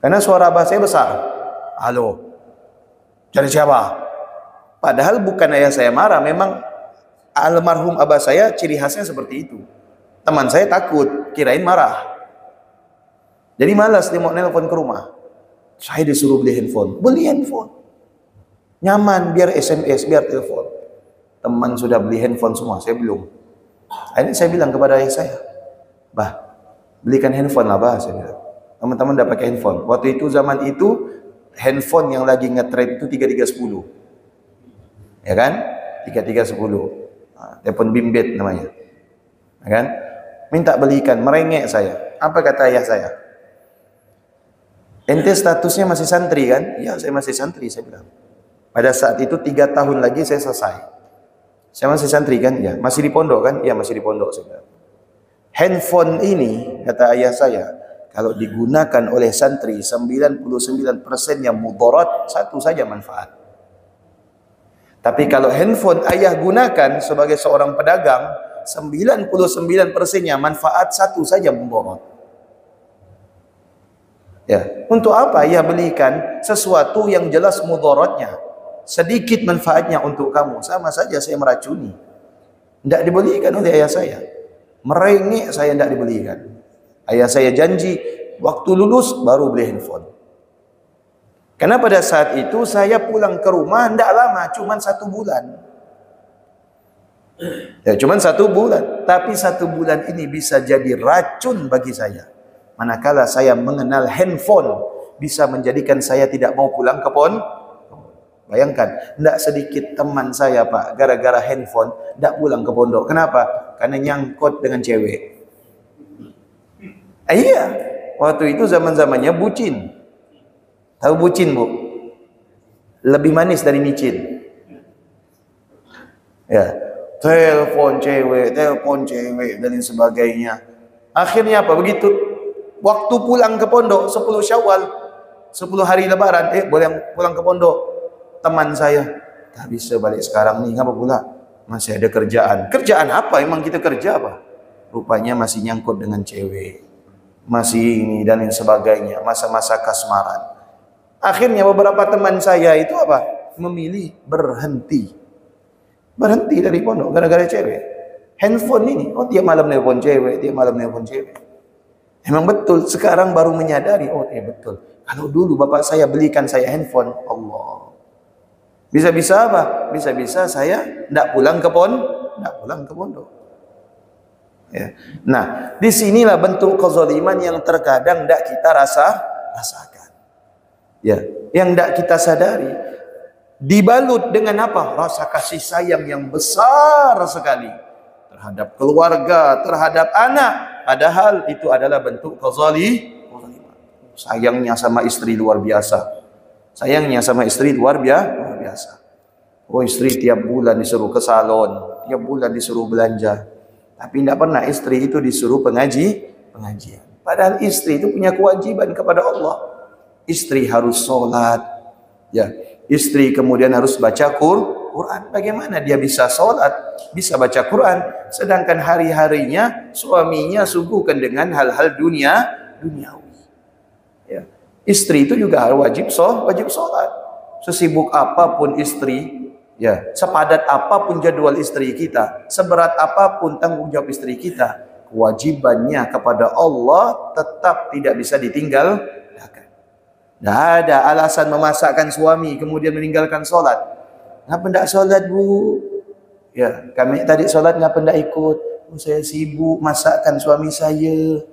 Karena suara abah saya besar. Halo, cari siapa? Padahal bukan ayah saya marah, memang almarhum abah saya ciri khasnya seperti itu. Teman saya takut, kirain marah. Jadi malas dia mau nelpon ke rumah. Saya disuruh beli handphone. Beli handphone. Nyaman, biar SMS, biar telepon. Teman sudah beli handphone semua, saya belum. Akhirnya saya bilang kepada ayah saya, bah, belikan handphone lah bah, saya bilang. Teman-teman dah pakai handphone. Waktu itu, zaman itu, handphone yang lagi nge-trend itu 3310. Ya kan? 3310. Telepon bimbit namanya. Ya kan? Minta belikan, merengek saya. Apa kata ayah saya? Ente statusnya masih santri kan? Ya, saya masih santri, saya bilang. Pada saat itu 3 tahun lagi saya selesai. Saya masih santri kan? Ya. Masih di pondok kan? Ya, masih di pondok, saya bilang. Handphone ini, kata ayah saya, kalau digunakan oleh santri 99% yang mudarat, 1 saja manfaat. Tapi kalau handphone ayah gunakan sebagai seorang pedagang, 99%-nya manfaat, 1 saja mudarat. Ya, untuk apa ayah belikan sesuatu yang jelas mudaratnya? Sedikit manfaatnya untuk kamu, sama saja saya meracuni. Tidak dibelikan oleh ayah saya. Merengek saya tidak dibelikan. Ayah saya janji, waktu lulus baru beli handphone. Karena pada saat itu saya pulang ke rumah tidak lama, cuma 1 bulan. Ya, cuma 1 bulan. Tapi 1 bulan ini bisa jadi racun bagi saya. Manakala saya mengenal handphone, bisa menjadikan saya tidak mau pulang ke pondok. Bayangkan, tidak sedikit teman saya Pak, gara-gara handphone, tidak pulang ke pondok. Kenapa? Karena nyangkut dengan cewek. Iya, waktu itu zaman-zamannya bucin. Tahu bucin bu? Lebih manis dari micin. Ya, telepon cewek dan sebagainya. Akhirnya apa? Begitu Waktu pulang ke pondok 10 Syawal, 10 hari lebaran, boleh pulang ke pondok. Teman saya, tak bisa balik sekarang nih, ngapa pula? Masih ada kerjaan. Kerjaan apa? Emang kita kerja apa? Rupanya masih nyangkut dengan cewek, masih ini dan lain sebagainya, masa-masa kasmaran. Akhirnya beberapa teman saya itu apa? Memilih berhenti dari pondok gara-gara cewek. Handphone ini, tiap malam nelpon cewek, tiap malam nelpon cewek. Emang betul, sekarang baru menyadari, betul. Kalau dulu bapak saya belikan saya handphone, Allah. Bisa-bisa apa? Bisa-bisa saya tidak pulang ke pondok. Ya. Nah, disinilah bentuk kezaliman yang terkadang tidak kita rasakan. Ya, yang tidak kita sadari. Dibalut dengan apa? Rasa kasih sayang yang besar sekali terhadap keluarga, terhadap anak. Padahal itu adalah bentuk kezaliman. Sayangnya sama istri luar biasa. Istri tiap bulan disuruh ke salon, tiap bulan disuruh belanja. Tapi tidak pernah istri itu disuruh pengajian. Padahal istri itu punya kewajiban kepada Allah. Istri harus sholat. Ya, istri kemudian harus baca Quran. Bagaimana dia bisa sholat, bisa baca Quran, sedangkan hari-harinya suaminya suguhkan dengan hal-hal duniawi. Ya. Istri itu juga wajib sholat. Sesibuk apapun istri, ya, sepadat apapun jadwal istri kita, seberat apapun tanggung jawab istri kita, kewajibannya kepada Allah tetap tidak bisa ditinggalkan. Tidak ada alasan memasakkan suami kemudian meninggalkan sholat. Ngapa tidak sholat, Bu? Ya, kami tadi sholat ngapa tidak ikut? Saya sibuk masakkan suami saya.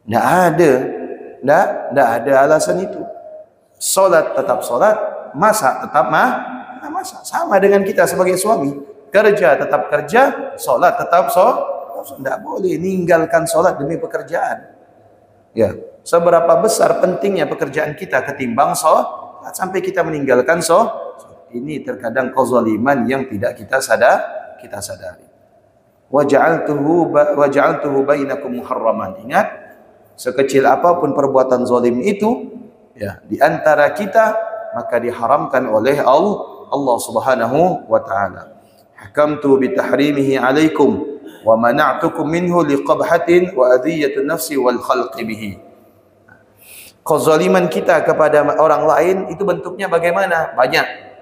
Tidak ada alasan itu. Sholat tetap sholat, masak tetap masak. Sama dengan kita sebagai suami, kerja tetap kerja, sholat tetap sholat. Tidak boleh meninggalkan sholat demi pekerjaan. Ya, seberapa besar pentingnya pekerjaan kita ketimbang sholat sampai kita meninggalkan sholat. Ini terkadang kezaliman yang tidak kita sadari. Waja'altuhu bainakum muharraman. Ingat, sekecil apapun perbuatan zalim itu, ya, di antara kita, maka diharamkan oleh Allah Subhanahu wa taala. Hakamtu bitahrimihi alaikum wa mana'tukum minhu liqabhatin wa adhiyatun nafsi wal khalqi bihi. Kezaliman kita kepada orang lain itu bentuknya bagaimana? Banyak.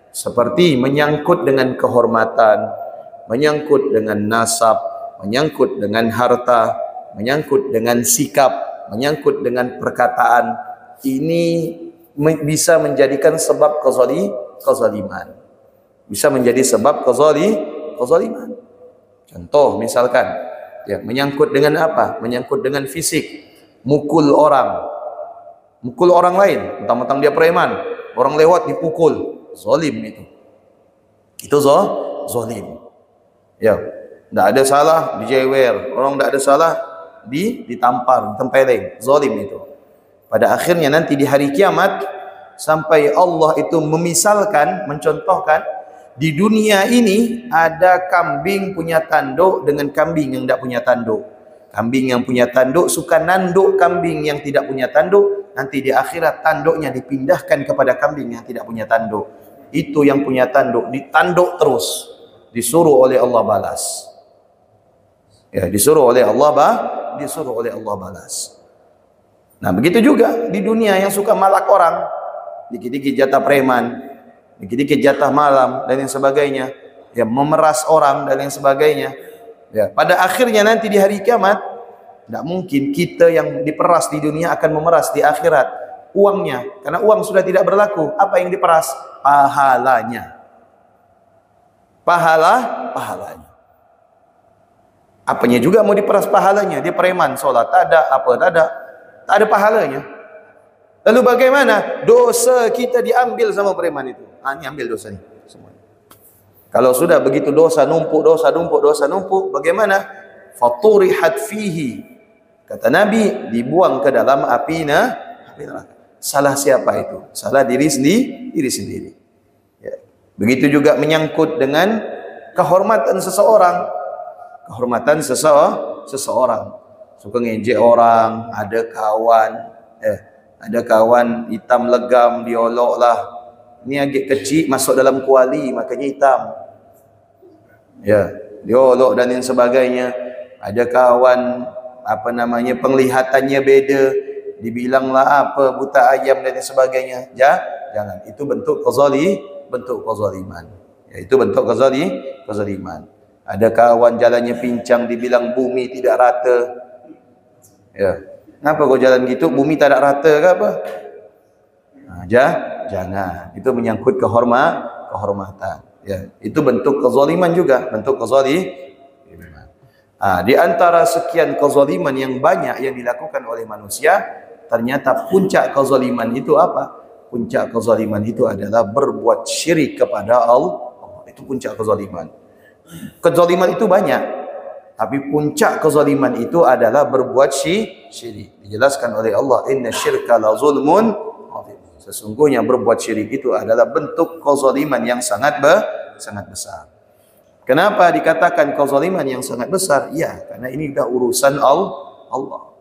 Seperti menyangkut dengan kehormatan, menyangkut dengan nasab, menyangkut dengan harta, menyangkut dengan sikap, menyangkut dengan perkataan. Ini bisa menjadikan sebab kezaliman. Bisa menjadi sebab kezaliman. Contoh misalkan, ya, menyangkut dengan apa? Menyangkut dengan fisik. Mukul orang lain, mentang-mentang dia preman, orang lewat dipukul. Zalim itu zalim. Ya, tidak ada salah dijewer, orang tidak ada salah ditampar, ditempeleng. Zalim itu. Pada akhirnya nanti di hari kiamat, sampai Allah itu memisalkan, mencontohkan, di dunia ini ada kambing punya tanduk dengan kambing yang tidak punya tanduk. Kambing yang punya tanduk suka nanduk kambing yang tidak punya tanduk. Nanti di akhirat tanduknya dipindahkan kepada kambing yang tidak punya tanduk. Itu yang punya tanduk ditanduk terus, disuruh oleh Allah balas. Ya, disuruh oleh Allah balas. Nah, begitu juga di dunia yang suka malak orang, dikit-dikit jatah preman, dikit-dikit jatah malam dan yang sebagainya, ya, memeras orang dan yang sebagainya. Ya, pada akhirnya nanti di hari kiamat, tidak mungkin kita yang diperas di dunia akan memeras di akhirat uangnya, karena uang sudah tidak berlaku. Apa yang diperas? Pahalanya. Pahalanya. Apanya juga mau diperas pahalanya? Dia preman, sholat tak ada, tak ada pahalanya. Lalu bagaimana? Dosa kita diambil sama preman itu. Ini ambil dosa ini semua. Kalau sudah begitu dosa numpuk, bagaimana? Faturihat fihi. Kata Nabi, dibuang ke dalam api neraka. Salah siapa itu? Salah diri sendiri. Ya. Begitu juga menyangkut dengan kehormatan seseorang. suka ngejek orang, ada kawan hitam legam diolok lah. Ini agak kecil masuk dalam kuali makanya hitam. Ya, diolok dan yang sebagainya. Ada kawan penglihatannya beda, dibilanglah apa buta ayam dan yang sebagainya. Jangan. Itu bentuk kezaliman. Ya, itu bentuk kezaliman. Ada kawan jalannya pincang dibilang bumi tidak rata. Ya. Kenapa kau jalan gitu? Bumi tak ada rata ke apa? Jangan. Itu menyangkut kehormatan. Ya, itu bentuk kezaliman juga, bentuk kezaliman. Di antara sekian kezaliman yang banyak yang dilakukan oleh manusia, ternyata puncak kezaliman itu apa? Puncak kezaliman itu adalah berbuat syirik kepada Allah. Itu puncak kezaliman. Kezaliman itu banyak, tapi puncak kezaliman itu adalah berbuat syirik. Dijelaskan oleh Allah, inna syirka la zulmun azim. Sesungguhnya berbuat syirik itu adalah bentuk kezaliman yang sangat besar. Kenapa dikatakan kezaliman yang sangat besar? Ya, karena ini sudah urusan Allah.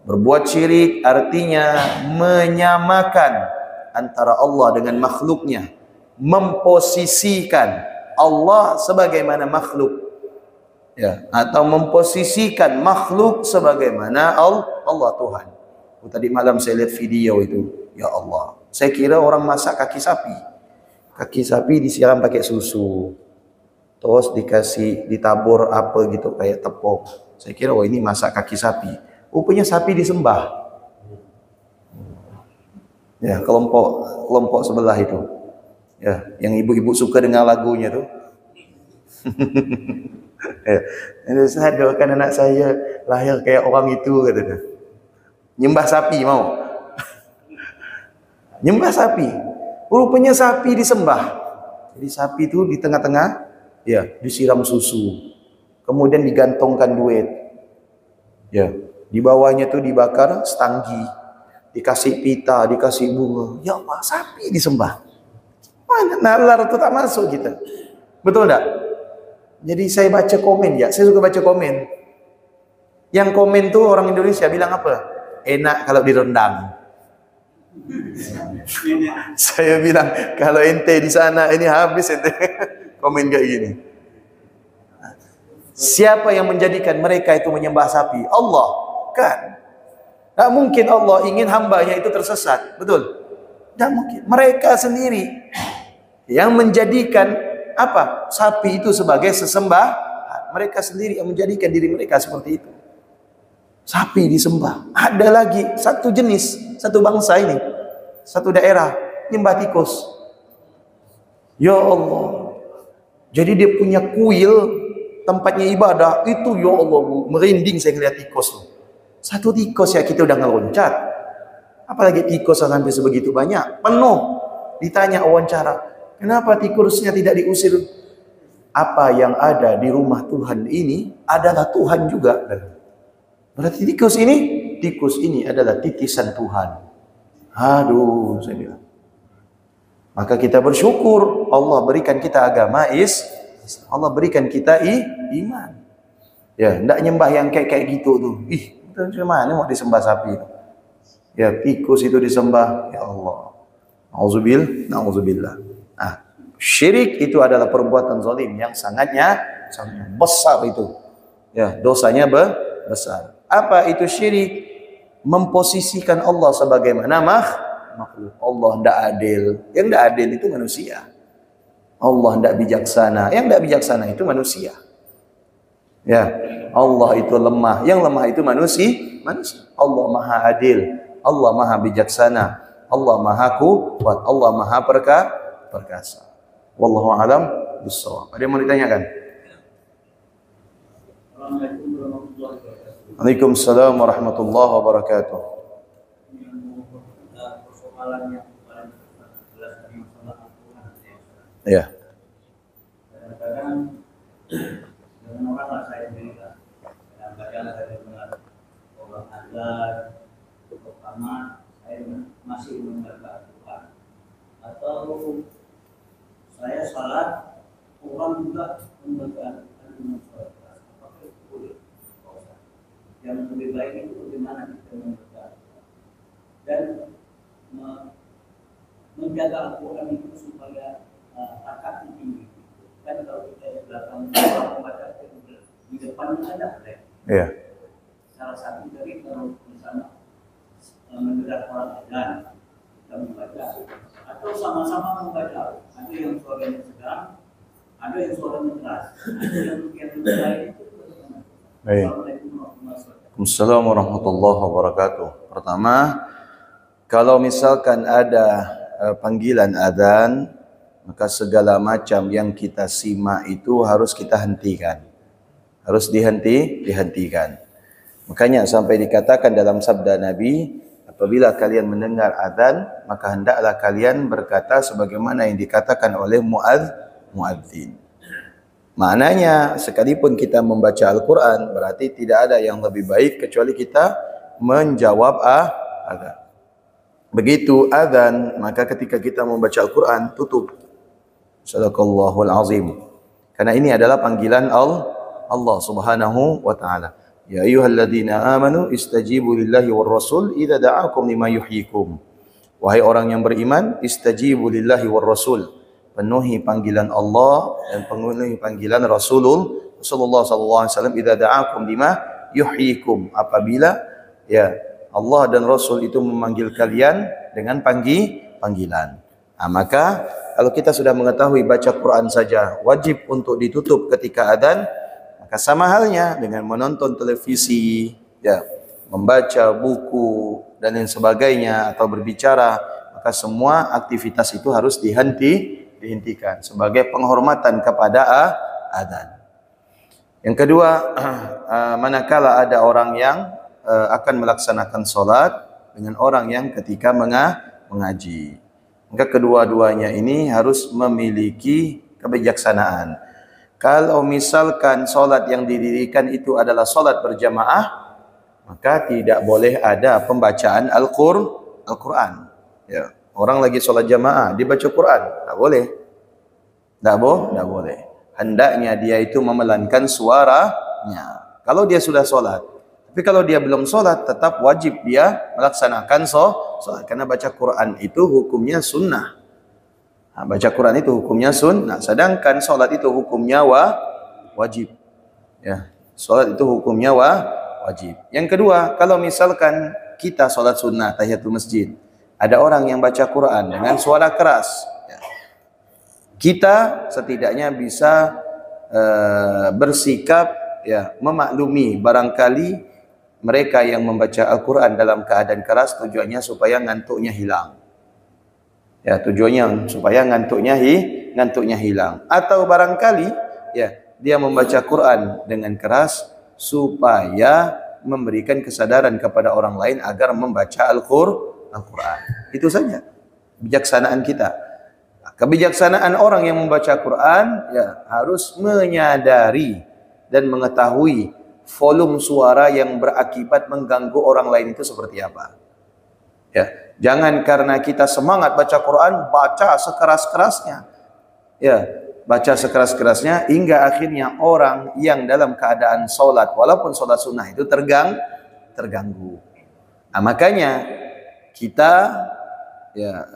Berbuat syirik artinya menyamakan antara Allah dengan makhluknya, memposisikan Allah sebagaimana makhluk, ya, atau memposisikan makhluk sebagaimana Allah Tuhan. Tadi malam saya lihat video itu, ya Allah, saya kira orang masak kaki sapi disiram pakai susu, terus ditabur apa gitu kayak tepung. Saya kira ini masak kaki sapi. Rupanya sapi disembah. Ya, kelompok sebelah itu. Ya, yang ibu-ibu suka dengar lagunya tuh. Ya, saya doakan anak saya lahir kayak orang itu, katanya. Nyembah sapi mau. Nyembah sapi. Rupanya sapi disembah. Jadi sapi itu di tengah-tengah, ya, disiram susu. Kemudian digantungkan duit. Ya, di bawahnya tuh dibakar setanggi. Dikasih pita, dikasih bunga. Ya Allah, sapi disembah. Mana nalar itu tak masuk kita. Betul tak? Jadi saya baca komen ya, saya suka baca komen. Yang komen tuh orang Indonesia bilang apa? Enak kalau direndang. Saya bilang kalau ente di sana ini habis ente. Komen kayak gini. Siapa yang menjadikan mereka itu menyembah sapi? Allah, kan? Tak mungkin Allah ingin hambanya itu tersesat, betul? Tak mungkin. Mereka sendiri yang menjadikan sapi itu sebagai sesembahan. Mereka sendiri yang menjadikan diri mereka seperti itu. Sapi disembah. Ada lagi satu jenis, satu bangsa ini, satu daerah nyembah tikus. Ya Allah. Jadi dia punya kuil tempatnya ibadah itu, ya Allah, merinding saya ngeliat tikus tuh. Satu tikus ya kita udah ngeloncat. Apalagi tikus sampai sebegitu banyak, penuh. Ditanya wawancara, kenapa tikusnya tidak diusir? Apa yang ada di rumah Tuhan ini adalah Tuhan juga. Berarti tikus ini adalah titisan Tuhan. Aduh, saya bilang. Maka kita bersyukur Allah berikan kita agama Allah berikan kita iman. Ya, enggak nyembah yang kayak gitu tuh. Itu mana mau disembah sapi? Ya, tikus itu disembah. Ya Allah. Nauzubillah. Syirik itu adalah perbuatan zalim yang sangat besar itu. Ya, dosanya besar. Apa itu syirik? Memposisikan Allah sebagaimana makhluk. Allah tidak adil. Yang tidak adil itu manusia. Allah tidak bijaksana. Yang tidak bijaksana itu manusia. Ya, Allah itu lemah. Yang lemah itu manusia. Allah Maha Adil. Allah Maha Bijaksana. Allah Maha Kuat. Allah Maha Perkasa. Wallahu a'lam bishawab. Ada yang mau ditanyakan? Waalaikumsalam warahmatullahi wabarakatuh. Ya. Kadang-kadang dengan orang saya sendiri lah. Kadang-kadang saya dengar orang azan, pertama saya masih mendengar Tuhan. Atau saya salat, orang juga membaca al-Quran. Apakah itu boleh? yang lebih baik itu bagaimana kita membaca dan menjaga Al-Quran itu supaya akadnya tinggi. Kan kalau kita di belakang membaca di depan ada Iya. salah satu dari kalau misalnya mendengar orang adzan kita membaca atau sama-sama membaca, ada yang suaranya sedang, ada yang suaranya keras, ada yang lain itu. Baik. Assalamualaikum warahmatullahi wabarakatuh. Pertama, kalau misalkan ada panggilan adzan, maka segala macam yang kita simak itu harus kita hentikan. Harus dihentikan. Makanya sampai dikatakan dalam sabda Nabi, apabila kalian mendengar adzan, maka hendaklah kalian berkata sebagaimana yang dikatakan oleh muadzin. Maknanya, sekalipun kita membaca Al-Quran, berarti tidak ada yang lebih baik kecuali kita menjawab adzan. Begitu adzan, maka ketika kita membaca Al-Quran, tutup. Sadaqallahul azim. Karena ini adalah panggilan Allah Subhanahu wa ta'ala. Ya ayyuhalladzina amanu istajibu lillahi war rasul idza da'akum lima yuhyikum. Wahai orang yang beriman, istajibu lillahi war rasul. Penuhi panggilan Allah dan penuhi panggilan Rasulullah sallallahu alaihi wasallam idza da'akum lima yuhyikum. Apabila ya Allah dan Rasul itu memanggil kalian dengan panggilan. Nah, maka kalau kita sudah mengetahui baca Quran saja wajib untuk ditutup ketika adzan, maka sama halnya dengan menonton televisi, ya, membaca buku dan lain sebagainya atau berbicara, maka semua aktivitas itu harus dihentikan sebagai penghormatan kepada adzan. Yang kedua, manakala ada orang yang akan melaksanakan solat dengan orang yang ketika mengaji, maka kedua-duanya ini harus memiliki kebijaksanaan. Kalau misalkan solat yang didirikan itu adalah solat berjamaah, maka tidak boleh ada pembacaan Al-Quran. Ya. Orang lagi sholat jamaah, dibaca Quran, tak boleh. Tak boleh. Hendaknya dia itu memelankan suaranya. Kalau dia sudah sholat. Tapi kalau dia belum sholat, tetap wajib dia melaksanakan sholat. Karena baca Quran itu hukumnya sunnah. Nah, baca Quran itu hukumnya sunnah. Sedangkan sholat itu hukumnya wajib. Ya, sholat itu hukumnya wajib. Yang kedua, kalau misalkan kita sholat sunnah, tahiyatul masjid, ada orang yang baca Quran dengan suara keras, ya, kita setidaknya bisa bersikap, ya, memaklumi barangkali mereka yang membaca Al-Quran dalam keadaan keras tujuannya supaya ngantuknya hilang. Ya, tujuannya supaya ngantuknya hilang. Atau barangkali, ya, dia membaca Quran dengan keras supaya memberikan kesadaran kepada orang lain agar membaca Al-Quran. Itu saja kebijaksanaan kita. Kebijaksanaan orang yang membaca Quran, ya, harus menyadari dan mengetahui volume suara yang berakibat mengganggu orang lain itu seperti apa. Ya, jangan karena kita semangat baca Quran, baca sekeras-kerasnya. Ya, baca sekeras-kerasnya hingga akhirnya orang yang dalam keadaan solat, walaupun solat sunnah itu terganggu. Nah, makanya kita, ya,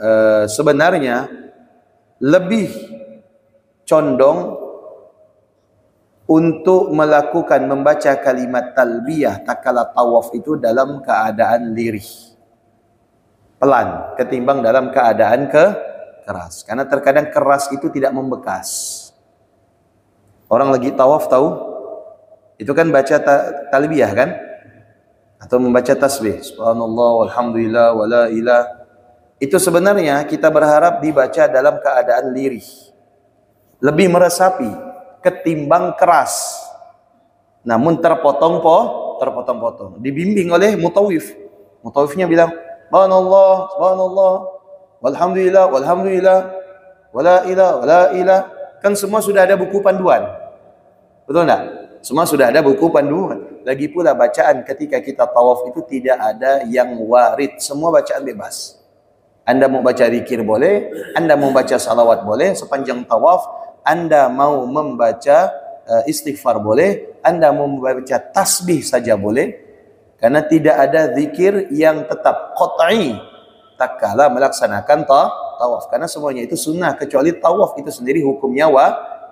sebenarnya lebih condong untuk melakukan membaca kalimat talbiyah tatkala tawaf itu dalam keadaan lirih, pelan, ketimbang dalam keadaan keras. Karena terkadang keras itu tidak membekas. Orang lagi tawaf tahu? Itu kan baca talbiyah kan? Atau membaca tasbih, subhanallah walhamdulillah wala ilah. Itu sebenarnya kita berharap dibaca dalam keadaan lirih, lebih meresapi ketimbang keras, namun terpotong-potong. Dibimbing oleh mutawif. Mutawifnya bilang subhanallah, subhanallah, walhamdulillah, walhamdulillah, wala ilah. Kan semua sudah ada buku panduan. Betul enggak? Semua sudah ada buku panduan. Lagi pula bacaan ketika kita tawaf itu tidak ada yang warid. Semua bacaan bebas. Anda mau baca zikir boleh, Anda mau baca salawat boleh sepanjang tawaf, Anda mau membaca istighfar boleh, Anda mau membaca tasbih saja boleh. Karena tidak ada zikir yang tetap qat'i tak kala melaksanakan tawaf. Karena semuanya itu sunnah kecuali tawaf itu sendiri hukumnya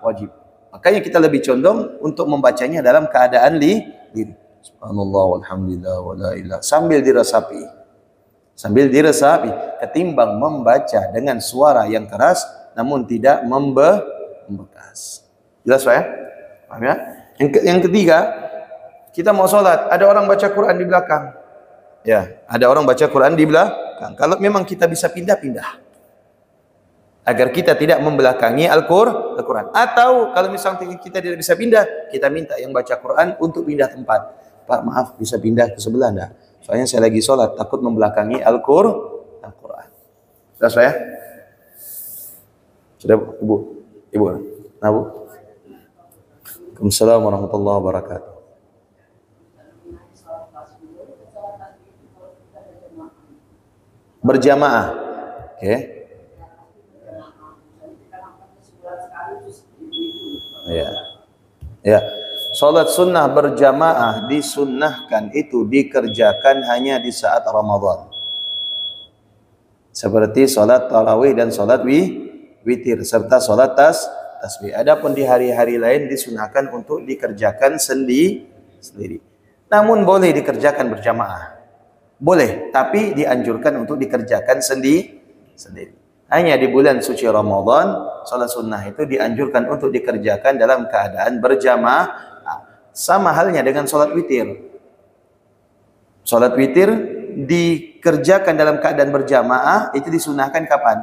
wajib. Makanya kita lebih condong untuk membacanya dalam keadaan diri. Subhanallah walhamdulillah wala ilaha sambil diresapi. Sambil diresapi ketimbang membaca dengan suara yang keras namun tidak membekas. Jelas Pak ya? Paham ya? Yang ketiga, kita mau sholat, ada orang baca Quran di belakang. Ya, ada orang baca Quran di belakang. Kalau memang kita bisa pindah-pindah. Agar kita tidak membelakangi Al-Quran. Atau kalau misalnya kita tidak bisa pindah, kita minta yang baca Quran untuk pindah tempat. Pak maaf, bisa pindah ke sebelah enggak? Soalnya saya lagi sholat, takut membelakangi Al-Quran. Sudah saya? Sudah Ibu? Ibu? Nah Bu? Waalaikumsalam warahmatullahi wabarakatuh. Berjamaah. Oke. Ya. Ya. Salat sunnah berjamaah disunnahkan itu dikerjakan hanya di saat Ramadan. Seperti salat tarawih dan salat witir serta salat tasbih. Adapun di hari-hari lain disunahkan untuk dikerjakan sendiri. Namun boleh dikerjakan berjamaah. Boleh, tapi dianjurkan untuk dikerjakan sendiri. Hanya di bulan suci Ramadan, salat sunnah itu dianjurkan untuk dikerjakan dalam keadaan berjamaah. Sama halnya dengan salat witir. Salat witir dikerjakan dalam keadaan berjamaah itu disunahkan kapan?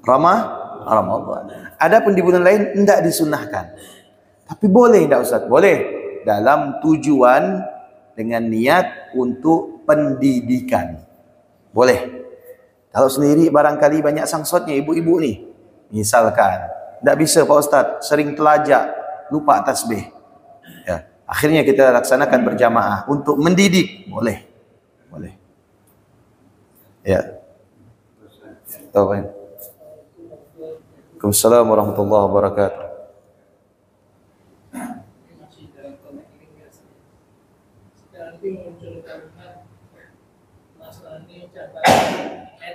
Ramadan. Adapun di bulan lain tidak disunahkan. Tapi boleh tidak Ustaz? Boleh. Dalam tujuan dengan niat untuk pendidikan. Boleh. Kalau sendiri barangkali banyak sangsotnya ibu-ibu nih. Misalkan, tidak bisa Pak Ustaz, sering telajak, lupa tasbih. Ya, akhirnya kita laksanakan berjamaah untuk mendidik. Boleh. Boleh. Ya. Tahu. Waalaikumsalam warahmatullahi wabarakatuh.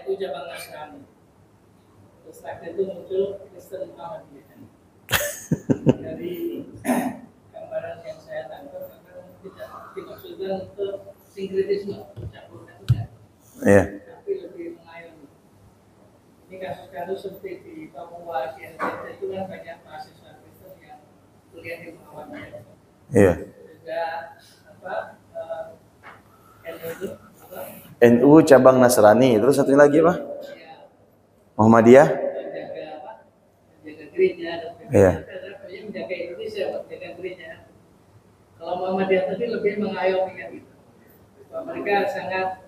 NU cabang Nasrani. Terus akhirnya itu muncul Kristen Muhammadiyah. Dari gambaran yang saya tangkap tidak dimaksudkan untuk sinkretisme, campurkan tidak. Iya. Tapi lebih mengayomi. Ini kasus-kasus seperti di Papua, di NTT itu kan banyak mahasiswa Kristen yang kuliah di Muhammadiyah. Iya. Juga NU itu NU cabang Nasrani. Terus satunya lagi apa? Muhammadiyah. Menjaga gereja dan Iya. menjaga Indonesia, menjaga gereja. Kalau Muhammadiyah tadi lebih mengayomi kan gitu. Mereka sangat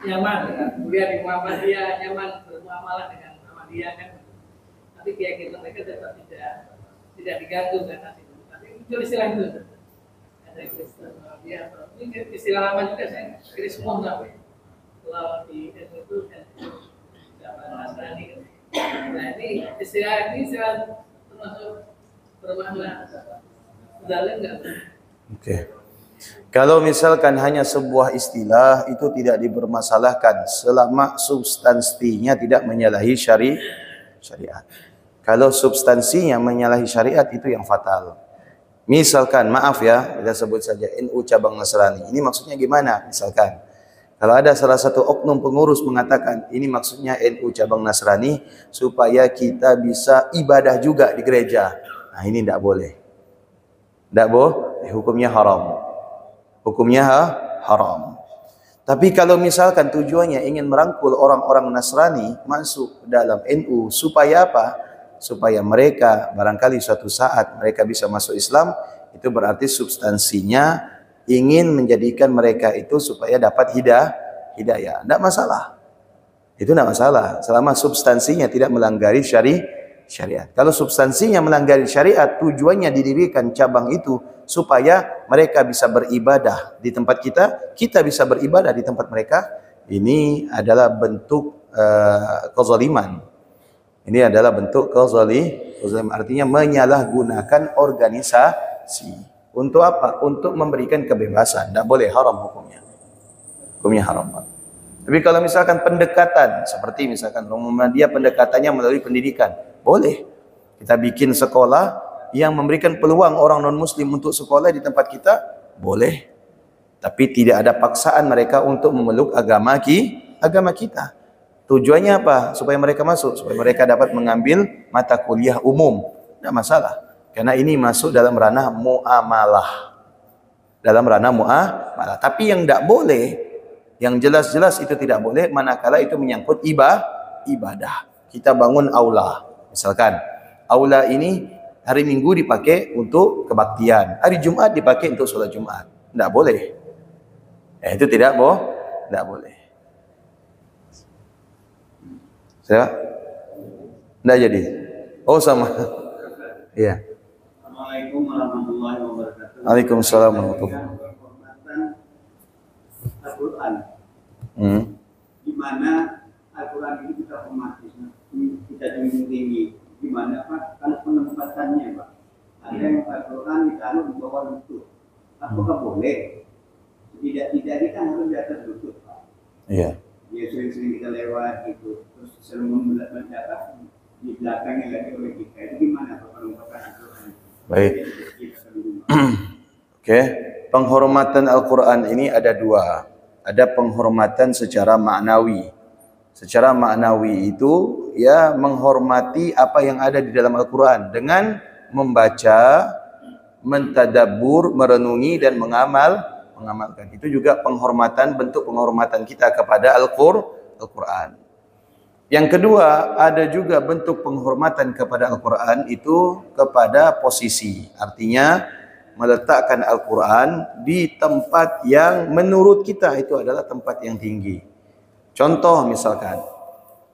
nyaman dengan kuliah di Muhammadiyah, nyaman bermuamalah dengan Muhammadiyah kan. Tapi keyakinan mereka tetap tidak diganggu karena itu. Tapi itu istilah itu. Ada Kristen Muhammadiyah. Ini istilah lama juga saya. Krismon tapi kalau di itu kan zaman Nasrani. Nah ini istilah termasuk bermakna dalam enggak? Oke. Kalau misalkan hanya sebuah istilah itu tidak dipermasalahkan selama substansinya tidak menyalahi syariat. Kalau substansinya menyalahi syariat itu yang fatal. Misalkan, maaf ya, kita sebut saja NU cabang Nasrani. Ini maksudnya gimana? Misalkan, kalau ada salah satu oknum pengurus mengatakan ini maksudnya NU cabang Nasrani supaya kita bisa ibadah juga di gereja. Nah ini tidak boleh. Tidak boleh, hukumnya haram. Hukumnya haram. Tapi kalau misalkan tujuannya ingin merangkul orang-orang Nasrani masuk dalam NU supaya apa? Supaya mereka barangkali suatu saat mereka bisa masuk Islam, itu berarti substansinya ingin menjadikan mereka itu supaya dapat hidayah. Tidak masalah. Itu tidak masalah selama substansinya tidak melanggar syariat. Kalau substansinya melanggar syariat, tujuannya didirikan cabang itu supaya mereka bisa beribadah di tempat kita bisa beribadah di tempat mereka. Ini adalah bentuk kezaliman. Ini adalah bentuk kezaliman, artinya menyalahgunakan organisasi. Untuk apa? Untuk memberikan kebebasan. Tidak boleh, haram hukumnya. Hukumnya haram. Tapi kalau misalkan pendekatan, seperti misalkan Muhammadiyah pendekatannya melalui pendidikan, boleh. Kita bikin sekolah yang memberikan peluang orang non-muslim untuk sekolah di tempat kita, boleh. Tapi tidak ada paksaan mereka untuk memeluk agama kita. Tujuannya apa? Supaya mereka masuk, supaya mereka dapat mengambil mata kuliah umum. Tidak masalah. Karena ini masuk dalam ranah muamalah. Dalam ranah muamalah. Tapi yang tidak boleh, yang jelas-jelas itu tidak boleh manakala itu menyangkut ibadah. Kita bangun aula. Misalkan, aula ini hari Minggu dipakai untuk kebaktian. Hari Jumat dipakai untuk sholat Jumat. Tidak boleh. Itu tidak boleh. Saya? Tidak jadi. Oh sama. Iya. Assalamualaikum warahmatullahi wabarakatuh. Waalaikumsalam warahmatullahi wabarakatuh. Al-Quran. Di mana Al-Quran ini kita hormati, kita junjung tinggi. Di mana Pak? Kalau penempatannya Pak, ada yang Al-Quran ditaruh di bawah lutut. Apakah boleh? Tidak kita harus di atas lutut Pak. Iya. Ya sering-sering kita lewat gitu, terus sering mendapat di belakangnya lagi oleh kita. Itu gimana Pak penempatan Al-Quran? Baik. Oke. Penghormatan Al-Quran ini ada dua. Ada penghormatan secara maknawi. Secara maknawi itu ya menghormati apa yang ada di dalam Al-Quran dengan membaca, mentadabbur, merenungi dan mengamalkan. Itu juga penghormatan, bentuk penghormatan kita kepada Al-Quran. Yang kedua, ada juga bentuk penghormatan kepada Al-Quran itu kepada posisi. Artinya meletakkan Al-Quran di tempat yang menurut kita itu adalah tempat yang tinggi. Contoh misalkan,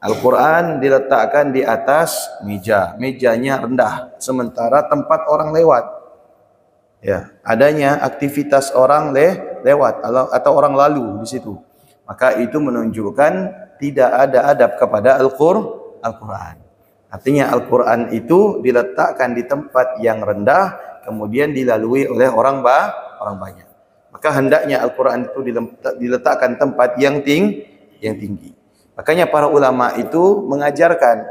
Al-Quran diletakkan di atas meja, mejanya rendah, sementara tempat orang lewat. Ya, adanya aktivitas orang lewat atau orang lalu di situ. Maka itu menunjukkan tidak ada adab kepada Al-Quran. Artinya Al-Quran itu diletakkan di tempat yang rendah, kemudian dilalui oleh orang banyak. Maka hendaknya Al-Quran itu diletakkan tempat yang tinggi. Makanya para ulama itu mengajarkan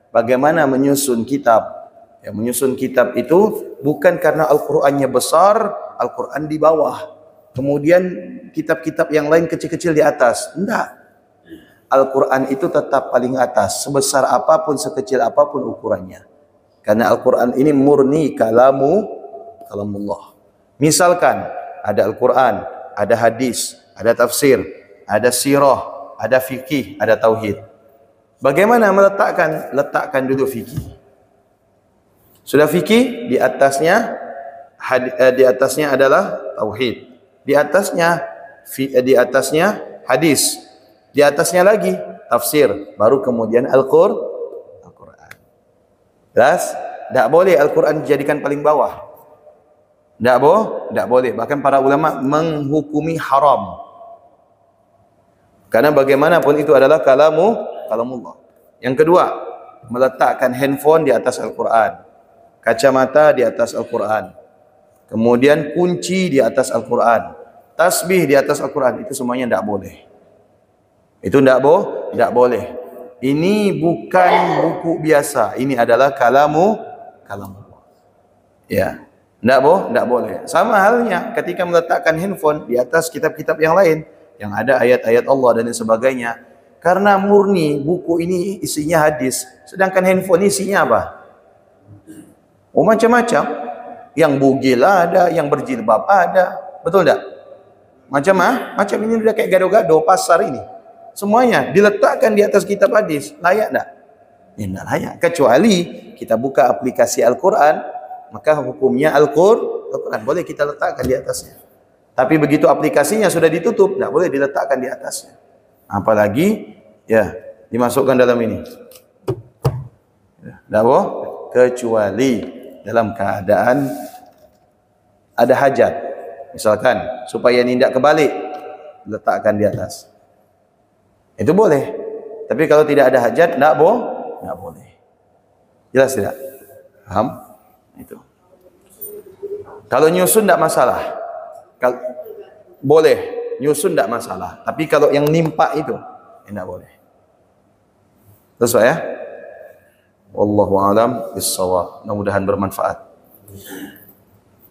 bagaimana menyusun kitab. Ya, menyusun kitab itu bukan karena Al-Qurannya besar, Al-Quran di bawah. Kemudian kitab-kitab yang lain kecil-kecil di atas. Tidak. Al-Quran itu tetap paling atas, sebesar apapun, sekecil apapun ukurannya. Karena Al-Quran ini murni kalamullah. Misalkan ada Al-Quran, ada hadis, ada tafsir, ada sirah, ada fikih, ada tauhid. Bagaimana meletakkan? Letakkan dulu fikih. Sudah fikih, di atasnya adalah tauhid. Di atasnya hadis. Di atasnya lagi tafsir, baru kemudian Al-Quran. Jelas? Tidak boleh Al-Quran dijadikan paling bawah. Tidak boleh. Bahkan para ulama menghukumi haram. Karena bagaimanapun itu adalah kalamullah. Yang kedua, meletakkan handphone di atas Al-Quran, kacamata di atas Al-Quran, kemudian kunci di atas Al-Quran, tasbih di atas Al-Quran, itu semuanya tidak boleh. Itu tidak boleh. Ini bukan buku biasa. Ini adalah kalamullah. Ya, tidak boleh. Sama halnya ketika meletakkan handphone di atas kitab-kitab yang lain, yang ada ayat-ayat Allah dan sebagainya. Karena murni buku ini isinya hadis, sedangkan handphone isinya apa? Oh, macam-macam. Yang bugil ada, yang berjilbab ada. Betul tidak? Macam ini udah kayak gado-gado pasar ini. Semuanya diletakkan di atas kitab hadis. Layak tak? Ya, tidak layak. Kecuali kita buka aplikasi Al-Quran, maka hukumnya Al-Quran boleh kita letakkan di atasnya. Tapi begitu aplikasinya sudah ditutup, tidak boleh diletakkan di atasnya. Apalagi ya dimasukkan dalam ini. Tidak boleh. Kecuali dalam keadaan ada hajat. Misalkan supaya ini tidak kebalik, letakkan di atas. Itu boleh. Tapi kalau tidak ada hajat, tidak boleh. Jelas tidak? Paham? Itu. Kalau nyusun tidak masalah. Boleh. Nyusun tidak masalah. Tapi kalau yang nimpa itu, tidak boleh. Terus ya? Wallahu a'lam bissawab. Mudah-mudahan bermanfaat.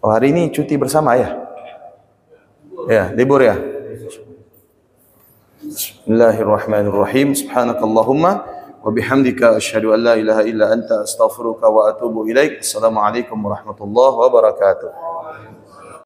Oh, hari ini cuti bersama ya? Ya, libur ya? Bismillahirrahmanirrahim. Subhanakallahumma wa bihamdika asyhadu an la ilaha illa anta astaghfiruka wa atubu ilaik. Assalamualaikum warahmatullahi wabarakatuh.